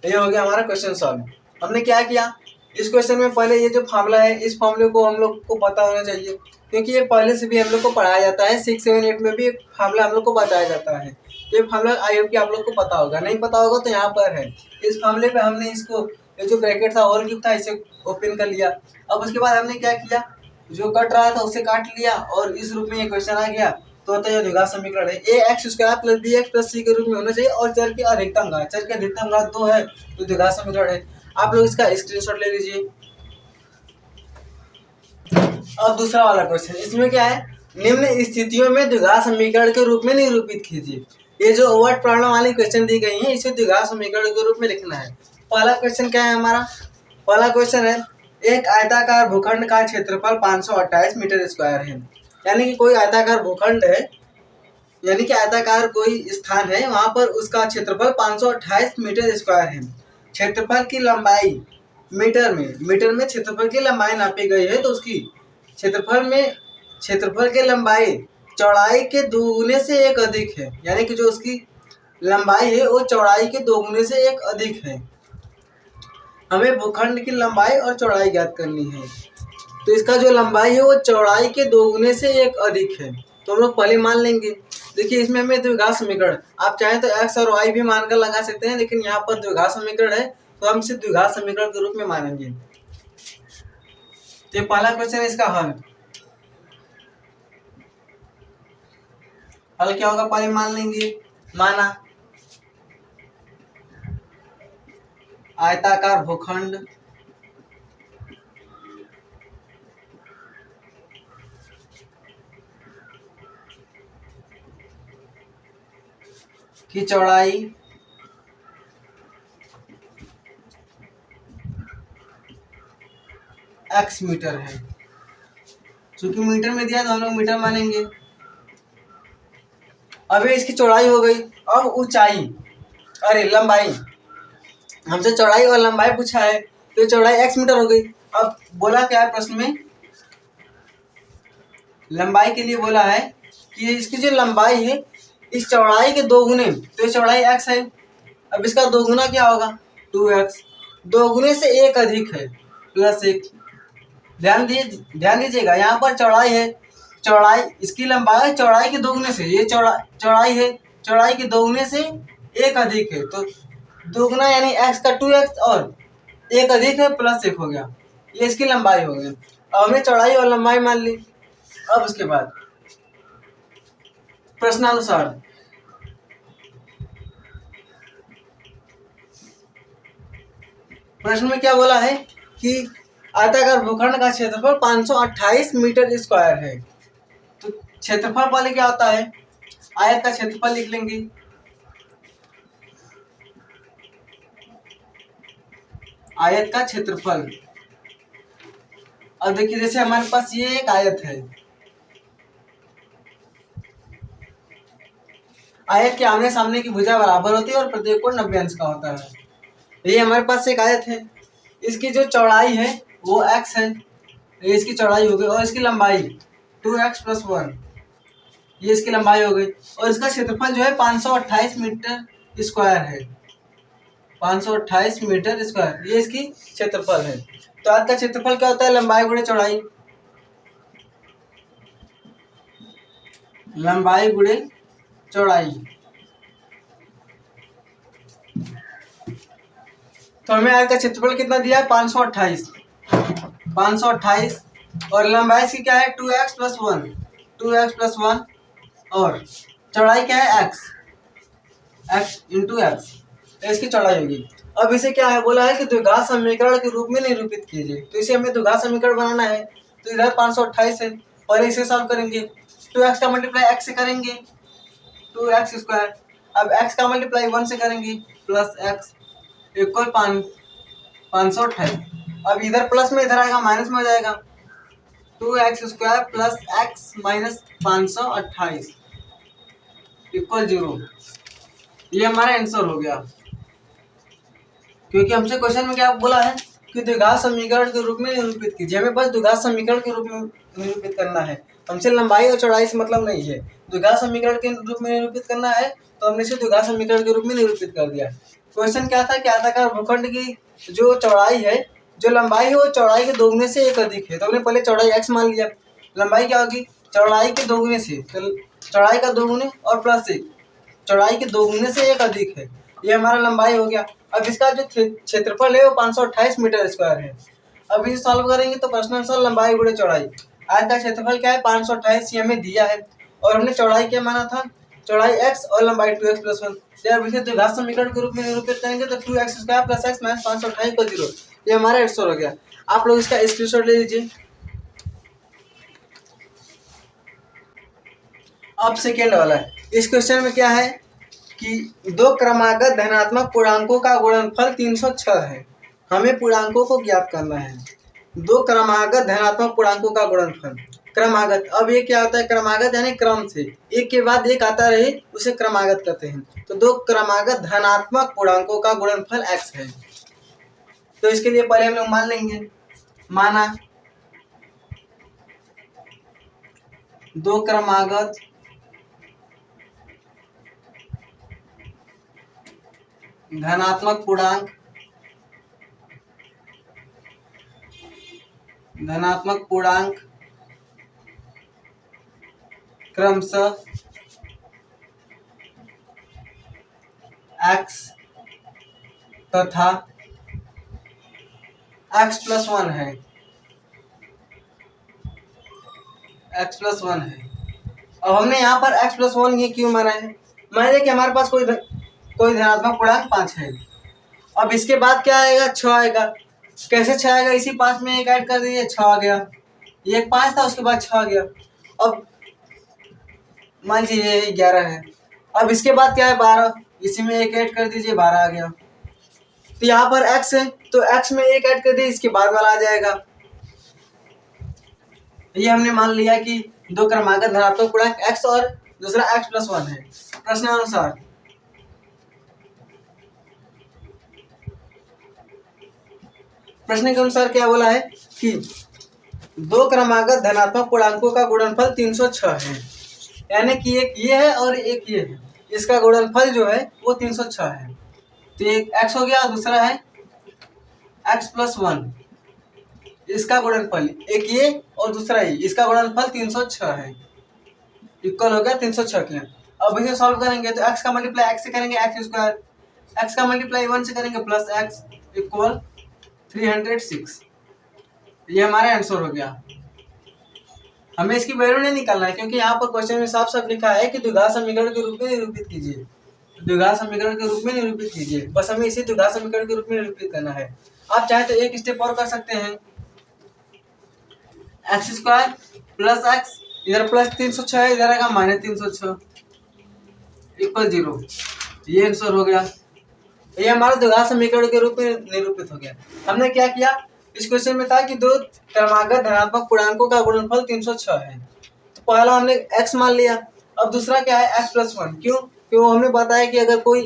ये हो गया हमारा क्वेश्चन सॉल्व। हमने क्या किया, इस क्वेश्चन में पहले ये जो फार्मूला है इस फार्मूले को हम लोग को पता होना चाहिए क्योंकि ये पहले से भी हम लोग को पढ़ाया जाता है, 6, 7, 8 में भी फार्मूला हम लोग को बताया जाता है। ये फार्मूला आई होप कि आप लोग को पता होगा, नहीं पता होगा तो यहाँ पर है। इस फार्मूले पे हमने इसको ये जो ब्रैकेट था होल क्यूब था इसे ओपन कर लिया। अब उसके बाद हमने क्या किया, जो कट रहा था उसे काट लिया और इस रूप में ये क्वेश्चन आ गया। तो होता है द्विघात समीकरण है ax² plus bx plus c के रूप में होना चाहिए और चर की अधिकतम घात, चर की अधिकतम घात 2 है तो द्विघात समीकरण है। आप लोग इसका स्क्रीनशॉट ले लीजिए। अब दूसरा वाला क्वेश्चन, इसमें क्या है, निम्न स्थितियों में द्विघात समीकरण के रूप में निरूपित कीजिए। ये जो ओवर्ट प्रॉब्लम वाली क्वेश्चन दी गई है इसे द्विघात समीकरण के रूप में लिखना है। पहला क्वेश्चन क्या है हमारा, पहला क्वेश्चन है एक आयताकार भूखंड का क्षेत्रफल 528 मीटर स्क्वायर है। यानी कि कोई आयताकार भूखंड है, यानी कि आयताकार कोई स्थान है, वहां पर उसका क्षेत्रफल 528 मीटर स्क्वायर है। क्षेत्रफल की लंबाई मीटर में क्षेत्रफल की लंबाई नापी गई है, तो उसकी क्षेत्रफल की लंबाई चौड़ाई के दोगुने से एक अधिक है। यानी कि जो उसकी लंबाई है वो चौड़ाई के दोगुने से एक अधिक है। हमें भूखंड की लंबाई और चौड़ाई ज्ञात करनी है, तो इसका जो लंबाई है वो चौड़ाई के दोगुने से एक अधिक है, तो हम लोग पहले मान लेंगे। देखिए इसमें हमें द्विघात समीकरण, आप चाहें तो x और y भी मानकर लगा सकते हैं, लेकिन यहाँ पर द्विघात समीकरण है तो हम इसे द्विघात समीकरण के रूप में मानेंगे। तो पहला क्वेश्चन है, इसका हल क्या होगा, पहले मान लेंगे। माना आयताकार भूखंड की चौड़ाई x मीटर है, क्योंकि मीटर में दिया तो हम लोग मीटर मानेंगे। अब ये इसकी चौड़ाई हो गई। अब ऊंचाई, अरे लंबाई, हमसे चौड़ाई और लंबाई पूछा है तो चौड़ाई x मीटर हो गई। अब बोला क्या है प्रश्न में, लंबाई के लिए बोला है कि इसकी जो लंबाई है इस चौड़ाई के 2 गुने, तो ये चौड़ाई x है। अब इसका 2 गुना क्या होगा, 2x। 2 गुने से 1 अधिक है +1। ध्यान दीजिएगा, यहाँ पर चौड़ाई है, चौड़ाई इसकी लंबाई चौड़ाई के 2 गुने से, ये चौड़ाई है, चौड़ाई के 2 गुने से 1 अधिक है, तो 2 गुना यानी x का 2x और 1 अधिक है +1 हो गया, ये इसकी लंबाई हो गई। अब हमने चौड़ाई और लंबाई मान ली। अब उसके बाद प्रश्नानुसार प्रश्न में क्या बोला है कि आयताकार भूखंड का क्षेत्रफल 528 मीटर स्क्वायर है। तो क्षेत्रफल वाले क्या होता है, आयत का क्षेत्रफल लिख लेंगे। आयत का क्षेत्रफल, अब देखिए जैसे हमारे पास ये एक आयत है, आयत के आमने सामने की भुजा बराबर होती है और प्रत्येक कोण 90 अंश का होता है। ये हमारे पास एक आयत है, इसकी जो चौड़ाई है वो x है, ये इसकी चौड़ाई हो गई, और इसकी लंबाई 2x + 1, ये इसकी लंबाई हो गई, और इसका क्षेत्रफल जो है 528 मीटर स्क्वायर है, 528 मीटर स्क्वायर, ये इसकी क्षेत्रफल है। तो आयत का क्षेत्रफल क्या होता है, लंबाई गुणे चौड़ाई, लंबाई गुणे चौड़ाई। तो हमें आयत का क्षेत्रफल कितना दिया है, 528, 528, और लंबाई इसकी क्या है 2x + 1, 2x + 1, और चौड़ाई क्या है x, x × x, इसकी चौड़ाई होगी। अब इसे क्या है बोला है कि द्विघात समीकरण के रूप में निरूपित कीजिए। तो इसे हमें द्विघात समीकरण बनाना है, तो इधर 528 है, पहले इसे सॉल्व करेंगे, 2x का मल्टीप्लाई x से करेंगे 2x², अब x का मल्टीप्लाई 1 से करेंगे +x इक्वल 528। अब इधर प्लस में इधर आएगा माइनस में हो जाएगा, 2x² + x - 528 इक्वल 0। ये हमारा आंसर हो गया, क्योंकि हमसे क्वेश्चन में क्या बोला है कि द्विघात समीकरण के रूप में निरूपित कीजिए। हमें बस द्विघात समीकरण के रूप में निरूपित करना है, हमसे लंबाई और चौड़ाई से मतलब नहीं है। द्विघात समीकरण के रूप में निरूपित करना है तो हमने इसे द्विघात समीकरण के रूप में निरूपित कर दिया। क्वेश्चन क्या था कि आयताकार भूखंड की जो चौड़ाई है, जो लंबाई है वो चौड़ाई के 2 गुने से 1 अधिक है, तो हमने पहले चौड़ाई x मान लिया। लंबाई क्या होगी, चौड़ाई के 2 गुने से, तो चौड़ाई का 2 गुने और +1, चौड़ाई के 2 गुने से 1 अधिक है, ये हमारा लंबाई हो गया। अब इसका जो क्षेत्रफल है वो 528 मीटर स्क्वायर है। अब इसे सॉल्व करेंगे तो प्रश्नानुसार लंबाई गुणे चौड़ाई, आयत का क्षेत्रफल क्या है 528, ये हमें दिया है, और हमने चौड़ाई क्या माना था, चौड़ाई x और लंबाई 2x + 1। जब इसे द्विघात समीकरण के रूप में निरूपित करेंगे तो 2x² + x - 528 को 0, ये हमारा आंसर हो गया। आप लोग इसका स्क्रीनशॉट ले लीजिए। अब सेकेंड वाला है, इस क्वेश्चन में क्या है कि 2 क्रमागत धनात्मक पूर्णांकों का गुणनफल 306 है, हमें पूर्णांकों को ज्ञात करना है। 2 क्रमागत धनात्मक पूर्णांकों का गुणनफल, क्रमागत, अब ये क्या होता है, क्रमागत यानी क्रम से एक के बाद एक आता रहे उसे क्रमागत कहते हैं। तो 2 क्रमागत धनात्मक पूर्णांकों का गुणनफल x है, तो इसके लिए पहले हम लोग मान लेंगे, माना 2 क्रमागत धनात्मक पूर्णांक क्रमशः x तथा x + 1 है, x + 1 है। अब हमने यहाँ पर x + 1 ये क्यों माना है, मान लीजिए कि हमारे पास कोई धनात्मक पूर्णांक 5 है। अब इसके बाद क्या आएगा, 6 आएगा। कैसे 6 आएगा, इसी 5 में एक ऐड कर दीजिए, 6 आ गया। ये एक 5 था, उसके बाद 6 आ गया। अब मान लीजिए ये 11 है, अब इसके बाद क्या है 12, इसी में एक ऐड कर दीजिए, 12 आ गया। तो यहाँ पर x है तो x में एक ऐड कर दीजिए, इसके बाद वाला आ जाएगा। ये हमने मान लिया कि दो क्रमागत धनात्मक पूर्णांक x और दूसरा x+1 है। प्रश्न के अनुसार क्या बोला है कि दो क्रमागत धनात्मक पूर्णांकों का गुणनफल 306 है, यानी कि एक ये है और एक ये है, इसका गुणनफल जो है वो 306 है। तो एक x हो गया, दूसरा है x+1, इसका गुणनफल एक ये और दूसरा ये, इसका गुणनफल 306 है, इक्वल हो गया 306 के। अब इसे सॉल्व करेंगे तो x का मल्टीप्लाई x से करेंगे x², x का मल्टीप्लाई 1 से करेंगे प्लस x इक्वल 306। ये हमारा आंसर हो गया। हमें इसकी वैल्यू नहीं निकालना है क्योंकि यहाँ पर क्वेश्चन में साफ साफ लिखा है कि द्विघात समीकरण के रूप में निरूपित कीजिए, द्विघात समीकरण के रूप में निरूपित कीजिए। बस हमें इसे द्विघात समीकरण के रूप में निरूपित करना है। आप चाहे तो एक स्टेप और कर सकते हैं, x² प्लस x, इधर प्लस 306 है, इधर आएगा -306 इक्वल 0। ये आंसर हो गया। ये हमारा द्विघात समीकरण के रूप में निरूपित हो गया। हमने क्या किया, इस क्वेश्चन में था कि दो क्रमागत धनात्मक पूर्णांकों का गुणनफल 306 है, तो पहला हमने x मान लिया। अब दूसरा क्या है x+1, क्यों हमने बताया कि अगर कोई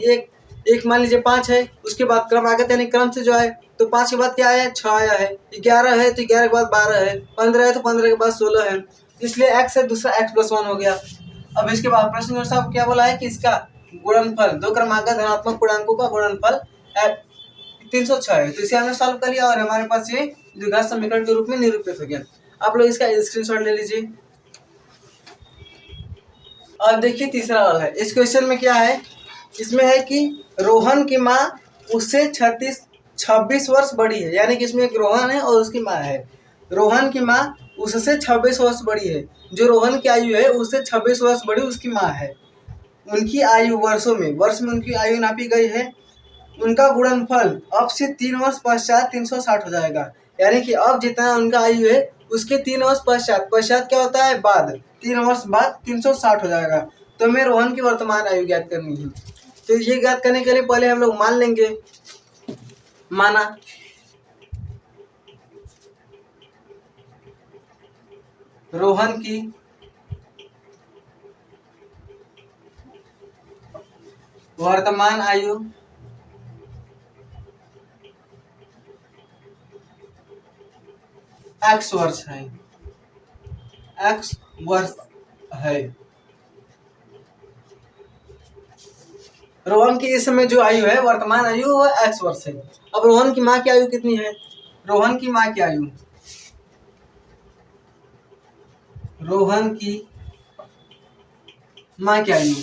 एक मान लीजिए 5 है, उसके बाद क्रमागत यानी क्रम से जो है तो 5 के बाद क्या आया 6 आया है, 11 है तो 11 के बाद 12 है, 15 है तो 15 के बाद 16 है, इसलिए x है, दूसरा x+1 हो गया। अब इसके बाद प्रश्न में साहब क्या बोला है कि इसका गुणनफल, दो क्रमागत धनात्मक पूर्णांकों का गुणनफल 306 है, तो इसे हमने सॉल्व कर लिया और हमारे पास ये द्विघात समीकरण के रूप में निरूपित हो गया। आप लोग इसका स्क्रीनशॉट ले लीजिए। अब देखिए तीसरा वाला है। इस क्वेश्चन में क्या है, इसमें है कि रोहन की माँ उससे 26 वर्ष बड़ी है, यानी कि इसमें एक रोहन है और उसकी माँ है। रोहन की माँ उससे 26 वर्ष बड़ी है, जो रोहन की आयु है उससे 26 वर्ष बड़ी उसकी माँ है। उनकी आयु वर्षों में, वर्ष में उनकी आयु नापी गई है। उनका गुणनफल अब से 3 वर्ष पश्चात 360 हो जाएगा, यानी कि अब जितना उनका आयु है उसके 3 वर्ष पश्चात क्या होता है, बाद 3 वर्ष बाद 360 हो जाएगा। तो हमें रोहन की वर्तमान आयु ज्ञात करनी है। तो ये ज्ञात करने के लिए पहले हम लोग मान लेंगे, माना रोहन की वर्तमान आयु x वर्ष है, x वर्ष है। रोहन की इस समय जो आयु है, वर्तमान आयु, वो x वर्ष है। अब रोहन की माँ की आयु कितनी है, रोहन की माँ की आयु, रोहन की माँ की आयु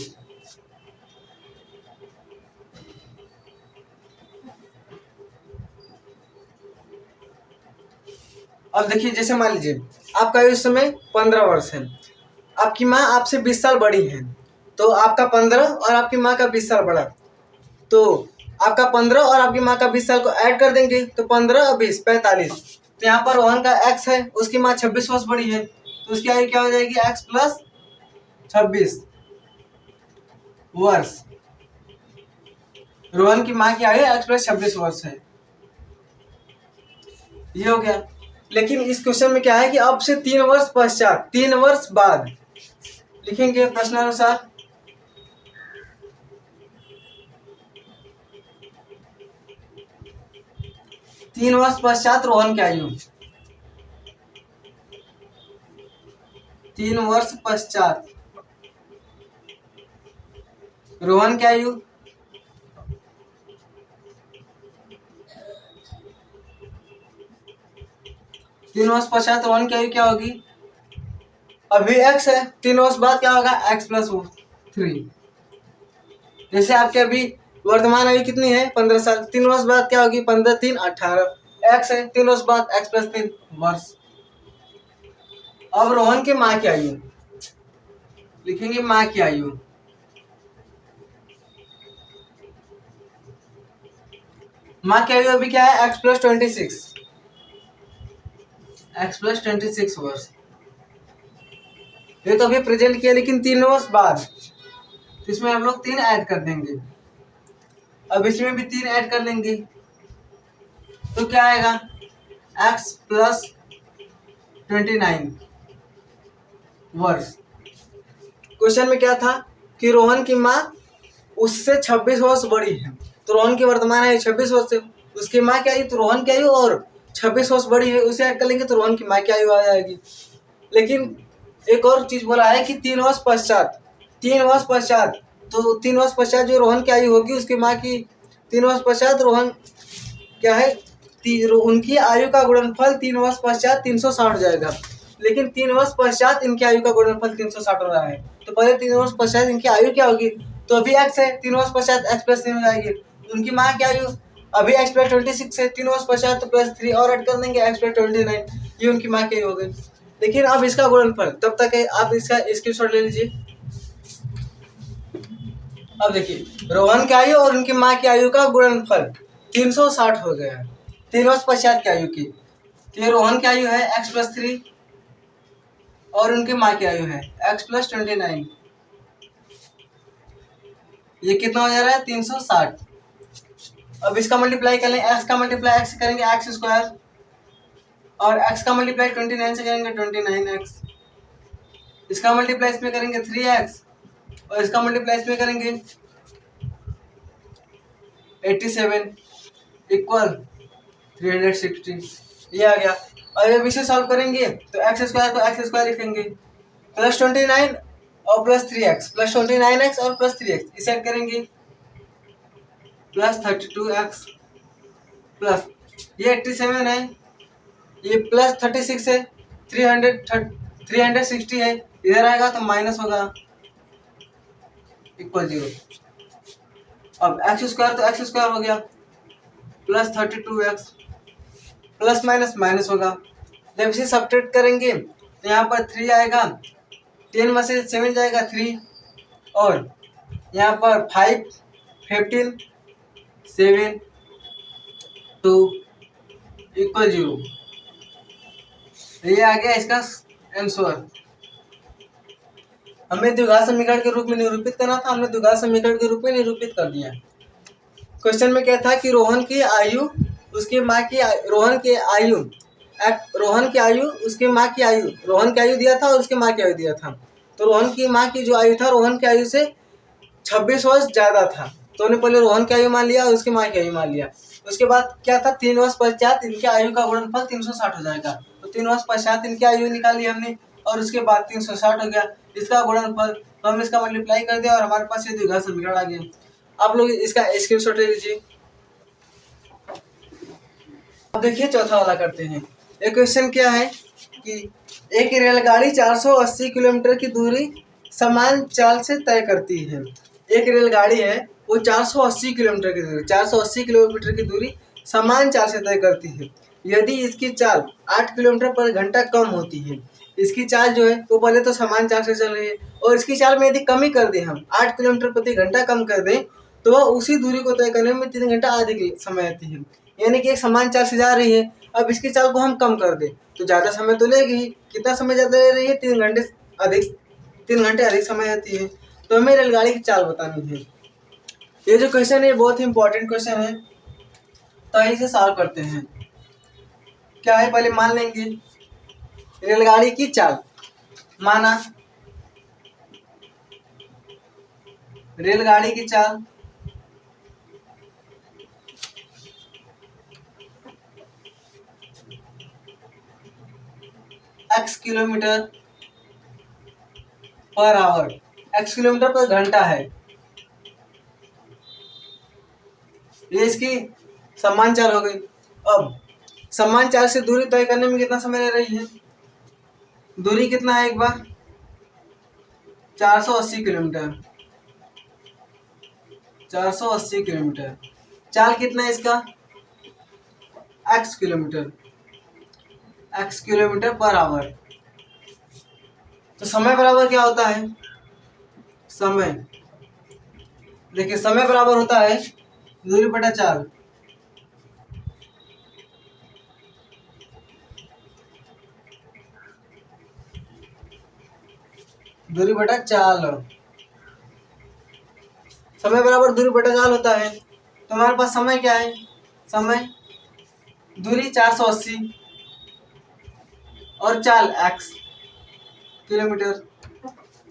अब देखिए, जैसे मान लीजिए आपका आयु इस समय 15 वर्ष है, आपकी माँ आपसे 20 साल बड़ी है, तो आपका 15 और आपकी माँ का 20 साल बड़ा, तो आपका 15 और आपकी माँ का 20 साल को ऐड कर देंगे तो 15 और 20 45। तो यहाँ पर रोहन का x है, उसकी माँ 26 वर्ष बड़ी है, तो उसकी आयु क्या हो जाएगी, x + 26 वर्ष। रोहन की माँ की आयु x + 26 वर्ष है। ये हो गया। लेकिन इस क्वेश्चन में क्या है कि अब से 3 वर्ष पश्चात, 3 वर्ष बाद लिखेंगे प्रश्नानुसार। तीन वर्ष पश्चात रोहन की आयु, 3 वर्ष पश्चात रोहन की आयु, तीन वर्ष पश्चात रोहन की आयु क्या होगी, अभी x है, 3 वर्ष बाद क्या होगा, x + 3। जैसे आपके अभी वर्तमान आयु कितनी है, 15 साल, 3 वर्ष बाद क्या होगी, 15 3 18, x है, 3 वर्ष बाद x + 3 वर्ष। अब रोहन के माँ की आयु लिखेंगे, माँ की आयु, माँ की आयु अभी क्या है, x + 26, x + 26 वर्ष। ये तो अभी प्रेजेंट किया, लेकिन 3 वर्ष बाद, तो इसमें हम लोग 3 ऐड कर देंगे। अब इसमें भी 3 ऐड कर लेंगे तो क्या आएगा, x + 29 वर्ष। क्वेश्चन में क्या था कि रोहन की माँ उससे 26 वर्ष बड़ी है, तो रोहन की वर्तमान आयु 26 वर्ष है, उसकी माँ की आयु तो रोहन की आयु और 26 वर्ष बड़ी है, उसे ऐड कर लेंगे तो रोहन की माँ की आयु आ जाएगी। लेकिन एक और चीज बोला है कि 3 वर्ष पश्चात, 3 वर्ष पश्चात, तो 3 वर्ष पश्चात जो रोहन की आयु होगी उसकी माँ की 3 वर्ष पश्चात रोहन क्या है, उनकी आयु का गुणनफल 3 वर्ष पश्चात 360 हो जाएगा। लेकिन 3 वर्ष पश्चात इनकी आयु का गुणनफल 360 हो रहा है, तो पहले 3 वर्ष पश्चात इनकी आयु क्या होगी, तो अभी एक्स है, 3 वर्ष पश्चात एक्स प्लस 3 हो जाएगी। उनकी माँ की आयु अभी एक्स प्लस 26 है, 3 वर्ष पश्चात तो प्लस 3 और ऐड कर देंगे एक्स प्लस 29, ये उनकी माँ की आयु हो गई। लेकिन अब इसका गुणनफल तब तक है, आप इसका स्क्रीनशॉट ले लीजिए। अब देखिए रोहन की आयु और उनकी माँ की आयु का गुणनफल 360 हो गया है 3 वर्ष पश्चात की आयु की। तो ये रोहन की आयु है एक्स प्लस 3 और उनकी माँ की आयु है एक्स प्लस 29। ये कितना हो जा रहा है 360। अब इसका मल्टीप्लाई कर लें, एक्स का मल्टीप्लाई एक्स से करेंगे एक्स स्क्वायर, और एक्स का मल्टीप्लाई 29 से करेंगे 29x, इसका मल्टीप्लाई इसमें करेंगे 3x, और इसका मल्टीप्लाई इसमें करेंगे 87 इक्वल 360, ये आ गया। और जब इसे सॉल्व करेंगे तो एक्स स्क्वायर लिखेंगे प्लस 29 और प्लस 3x, प्लस 29x और प्लस 3x, इसे ऐड करेंगे प्लस 32x, प्लस ये 87 है, ये प्लस 36 है, 360 है, इधर आएगा तो माइनस होगा इक्वल 0। अब एक्स स्क्वायर तो एक्स स्क्वायर हो गया plus 32x, plus minus minus होगा। जब इसे सब्ट्रैक्ट करेंगे तो यहाँ पर 3 आएगा, 10 में से 7 जाएगा 3, और यहाँ पर 5 15 7 2 इक्वल 0, ये आ गया इसका आंसर। हमें द्विघात समीकरण के रूप में निरूपित करना था, हमने द्विघात समीकरण के रूप में निरूपित कर दिया। क्वेश्चन में क्या था कि रोहन की आयु उसकी माँ की रोहन की आयु उसकी माँ की आयु, रोहन की आयु दिया था और उसकी माँ की आयु दिया था। तो रोहन की माँ की जो आयु था रोहन की आयु से 26 वर्ष ज़्यादा था, तो उन्होंने पहले रोहन की आयु मान लिया और उसकी माँ की आयु मान लिया। उसके बाद क्या था 3 वर्ष पश्चात इनकी आयु का गुणनफल 360 हो जाएगा, तो 3 वर्ष पश्चात इनकी आयु निकाली हमने और उसके बाद 360 हो गया इसका गुणनफल, तो हमने इसका मल्टीप्लाई कर दिया और हमारे पास ये द्विघात समीकरण आ गया। आप लोग इसका स्क्रीनशॉट ले लीजिए। अब देखिए चौथा वाला करते हैं। एक क्वेश्चन क्या है कि एक रेलगाड़ी 480 किलोमीटर की दूरी समान चाल से तय करती है। एक रेलगाड़ी है वो 480 किलोमीटर की दूरी समान चाल से तय करती है। यदि इसकी चाल 8 किलोमीटर पर घंटा कम होती है, इसकी चाल जो है वो पहले तो समान चाल से चल रही है, और इसकी चाल में यदि कमी कर दें, हम 8 किलोमीटर प्रति घंटा कम कर दें, तो वह उसी दूरी को तय करने में 3 घंटा अधिक समय आती है। यानी कि एक समान चाल से जा रही है, अब इसकी चाल को हम कम कर दें तो ज़्यादा समय तो लेगी ही। कितना समय ज़्यादा ले रही है 3 घंटे अधिक समय आती है। तो हमें रेलगाड़ी की चाल बतानी है। ये जो क्वेश्चन है बहुत ही इंपॉर्टेंट क्वेश्चन है, तो इसे सॉल्व करते हैं। क्या है पहले मान लेंगे रेलगाड़ी की चाल, माना रेलगाड़ी की चाल x kilometre per hour, x kilometre पर घंटा है, ये इसकी समान चाल हो गई। अब समान चाल से दूरी तय करने में कितना समय ले रही है, दूरी कितना है एक बार 480 किलोमीटर, 480 किलोमीटर, चाल कितना है इसका x किलोमीटर पर आवर। तो समय बराबर क्या होता है, समय देखिए समय बराबर होता है दूरी बटा चाल। दूरी बटा चाल, समय बराबर दूरी बटा चाल होता है। तो हमारे पास समय क्या है, समय दूरी 480 और चाल x, किलोमीटर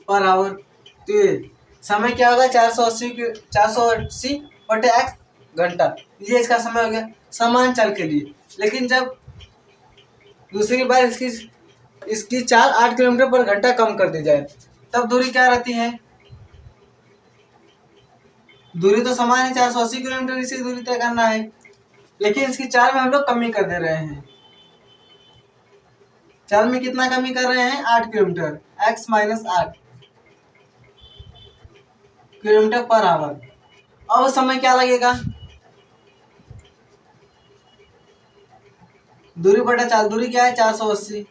पर आवर। तो ये समय क्या होगा 480 बटे एक्स घंटा, ये इसका समय हो गया समान चाल के लिए। लेकिन जब दूसरी बार इसकी चाल 8 किलोमीटर पर घंटा कम कर दी जाए तब दूरी क्या रहती है? दूरी तो समान है 480 किलोमीटर, इसी दूरी तय करना है, लेकिन इसकी चाल में हम लोग कमी कर दे रहे हैं। चाल में कितना कमी कर रहे हैं? 8 kilometre, x minus 8 kilometre per hour. अब समय क्या लगेगा? दूरी बटा चाल, दूरी क्या है 480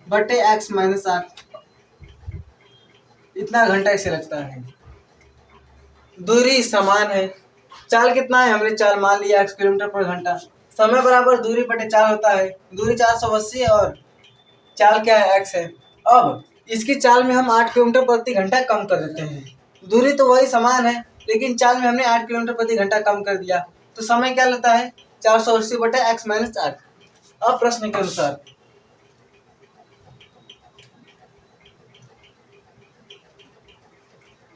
बटे x माइनस 8, इतना घंटा इसे लगता है। दूरी समान है, चाल कितना है? हमने चाल मान लिया x किलोमीटर पर घंटा। समय बराबर दूरी बटे चाल होता है, दूरी 480 और चाल क्या है? x है। अब इसकी चाल में हम 8 किलोमीटर प्रति घंटा कम कर देते हैं। दूरी तो वही समान है, लेकिन चाल में हमने 8 किलोमीटर प्रति घंटा कम कर दिया, तो समय क्या लेता है? 480 बटे x माइनस 8। अब प्रश्न के अनुसार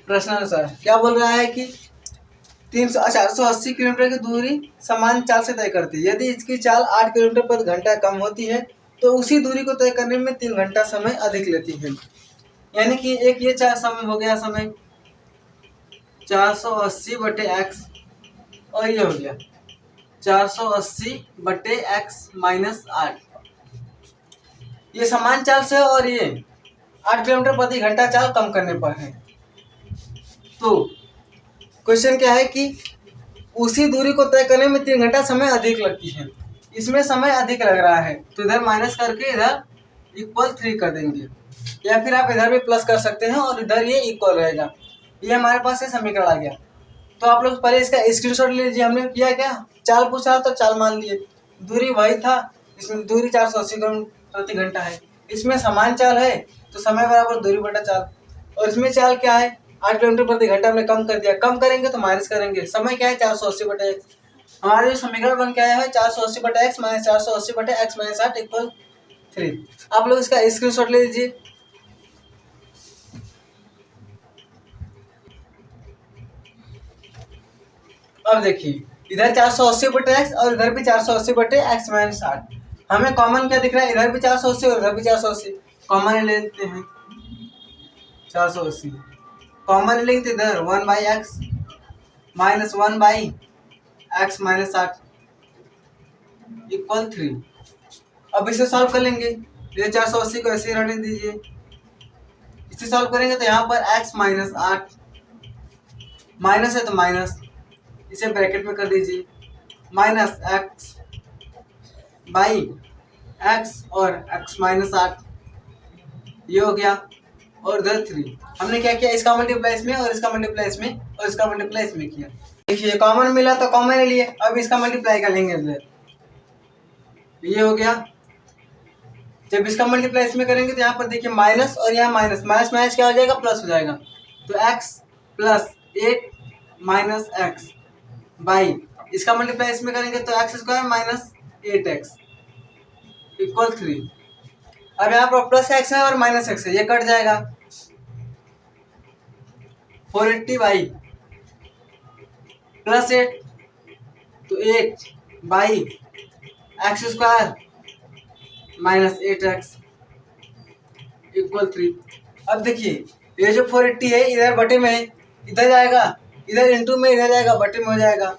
प्रश्नानुसार क्या बोल रहा है कि 480 किलोमीटर की दूरी समान चाल से तय करती है। यदि इसकी चाल 8 किलोमीटर प्रति घंटा कम होती है तो उसी दूरी को तय करने में 3 घंटा समय अधिक लेती है। यानी कि एक ये चार समय हो गया, समय 480 बटे एक्स, और ये हो गया 480 बटे एक्स माइनस 8। ये समान चाल से और ये 8 किलोमीटर प्रति घंटा चाल कम करने पर है। तो क्वेश्चन क्या है कि उसी दूरी को तय करने में 3 घंटा समय अधिक लगती है। इसमें समय अधिक लग रहा है तो इधर माइनस करके इधर इक्वल 3 कर देंगे, या फिर आप इधर भी प्लस कर सकते हैं और इधर ये इक्वल रहेगा। ये हमारे पास ये समीकरण आ गया। तो आप लोग पहले इसका स्क्रीनशॉट ले लीजिए। हमने किया क्या? चाल पूछा तो चाल मान लिए, दूरी वही था, इसमें दूरी 480 किलोमीटर प्रति घंटा है, इसमें समान चाल है तो समय बराबर दूरी बटा चाल, और इसमें चाल क्या है? 8 किलोमीटर प्रति घंटा हमने कम कर दिया, कम करेंगे तो माइनस करेंगे, समय क्या है? 480 बटे एक्स। हमारे जो समीकरण बन के आया है 480 बटे एक्स माइनस 480 बटे एक्स माइनस 8 इक्वल 3। आप लोग इसका स्क्रीनशॉट ले लीजिए। अब देखिए इधर 480 बटे एक्स और इधर भी 480 बटे एक्स माइनस 8। हमें कॉमन क्या दिख रहा है? इधर भी 480 और इधर भी 480, कॉमन ले लेते हैं। 480 कॉमन लेंगे तो इधर 1 by x minus 1 by x minus 8 equal 3। अब इसे सॉल्व कर लेंगे। ये 480 को ऐसे रहने दीजिए, इसे सॉल्व करेंगे तो यहाँ पर x माइनस 8, माइनस है तो माइनस, इसे ब्रैकेट में कर दीजिए, माइनस एक्स बाई एक्स और x माइनस 8, ये हो गया, और इधर 3। हमने क्या किया? इसका मल्टीप्लाई इसमें और इसका मल्टीप्लाई इसमें और इसका मल्टीप्लाई इसमें किया। देखिए कॉमन मिला तो कॉमन ले लिए, अब इसका मल्टीप्लाई कर लेंगे इधर, ये हो गया। जब इसका मल्टीप्लाई इसमें करेंगे तो यहाँ पर देखिए माइनस और यहाँ माइनस, माइनस माइनस क्या हो जाएगा? प्लस हो जाएगा। तो x plus 8 minus x by इसका मल्टीप्लाई इसमें करेंगे तो x square minus 8x equal 3। अब यहाँ पर प्लस एक्स है और माइनस एक्स है, ये कट जाएगा। 480 बाई प्लस 8 तो 8 by x square minus 8x equal 3। अब देखिए ये जो 480 है इधर बटे में है, इधर जाएगा, इधर इंटू में इधर जाएगा, बटे में हो जाएगा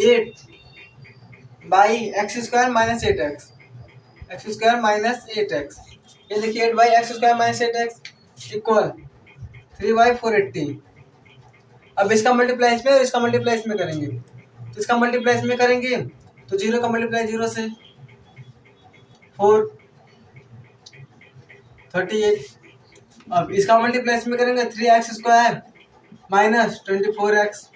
8 by x square minus 8x, x square minus 8x। ये देखिए 8 by x square minus 8x equal 3 by 480। अब इसका मल्टीप्लाई इसमें और इसका मल्टीप्लाई इसमें करेंगे, तो इसका मल्टीप्लाई इसमें करेंगे तो 0 का मल्टीप्लाई 0 से 4 38। अब इसका मल्टीप्लाई इसमें करेंगे 3x स्क्वायर माइनस 24x।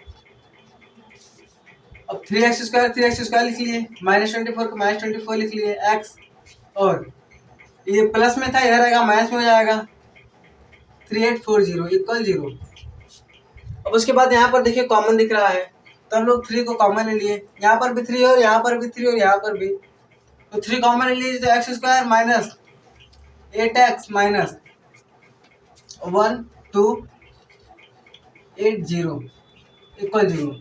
अब 3x स्क्वायर लिख लिए, माइनस 24 को माइनस 24 लिख लिए x, और ये प्लस में था इधर आएगा माइनस में हो जाएगा 3840 इक्वल 0। अब उसके बाद यहाँ पर देखिए कॉमन दिख रहा है तो हम लोग 3 को कॉमन ले लिए, यहाँ पर भी 3 और यहाँ पर भी 3 और यहाँ पर भी, तो 3 कॉमन ले लीजिए, तो x square minus 8x minus 1280 equal 0।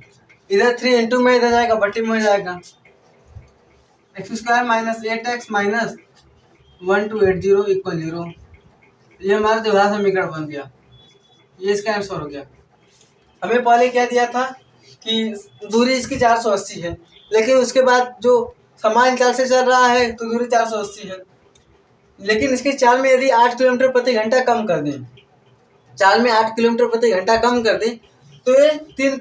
इधर 3 इंटू में इधर जाएगा, बट्टी में हो जाएगा। X square minus 8x minus 1280 equal 0। ये हमारा दोहरा समीकरण बन गया, ये इसका आंसर हो गया। हमें पहले क्या दिया था कि दूरी इसकी 480 है, लेकिन उसके बाद जो समान चाल से चल रहा है तो दूरी 480 है, लेकिन इसकी चाल में यदि 8 किलोमीटर प्रति घंटा कम कर दें, चाल में 8 किलोमीटर प्रति घंटा कम कर दें तो ये 3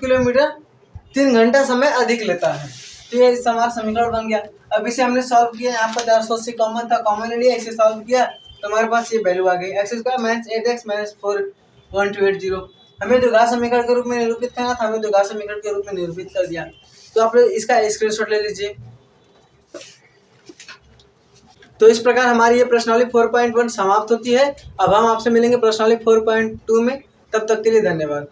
घंटा समय अधिक लेता है। तो ये हमारा समीकरण बन गया। अब इसे हमने सॉल्व किया, यहाँ पर 480 कॉमन था, कॉमन लिया, इसे सॉल्व किया तो हमारे पास ये वैल्यू आ गई, x square minus 8x minus 41280। हमें द्विघात समीकरण के रूप में निरूपित करना था, हमें द्विघात समीकरण के रूप में निरूपित कर दिया। तो आप इसका स्क्रीनशॉट ले लीजिए। तो इस प्रकार हमारी ये प्रश्नावली 4.1 समाप्त होती है। अब हम आपसे मिलेंगे प्रश्नावली 4.2 में, तब तक के लिए धन्यवाद।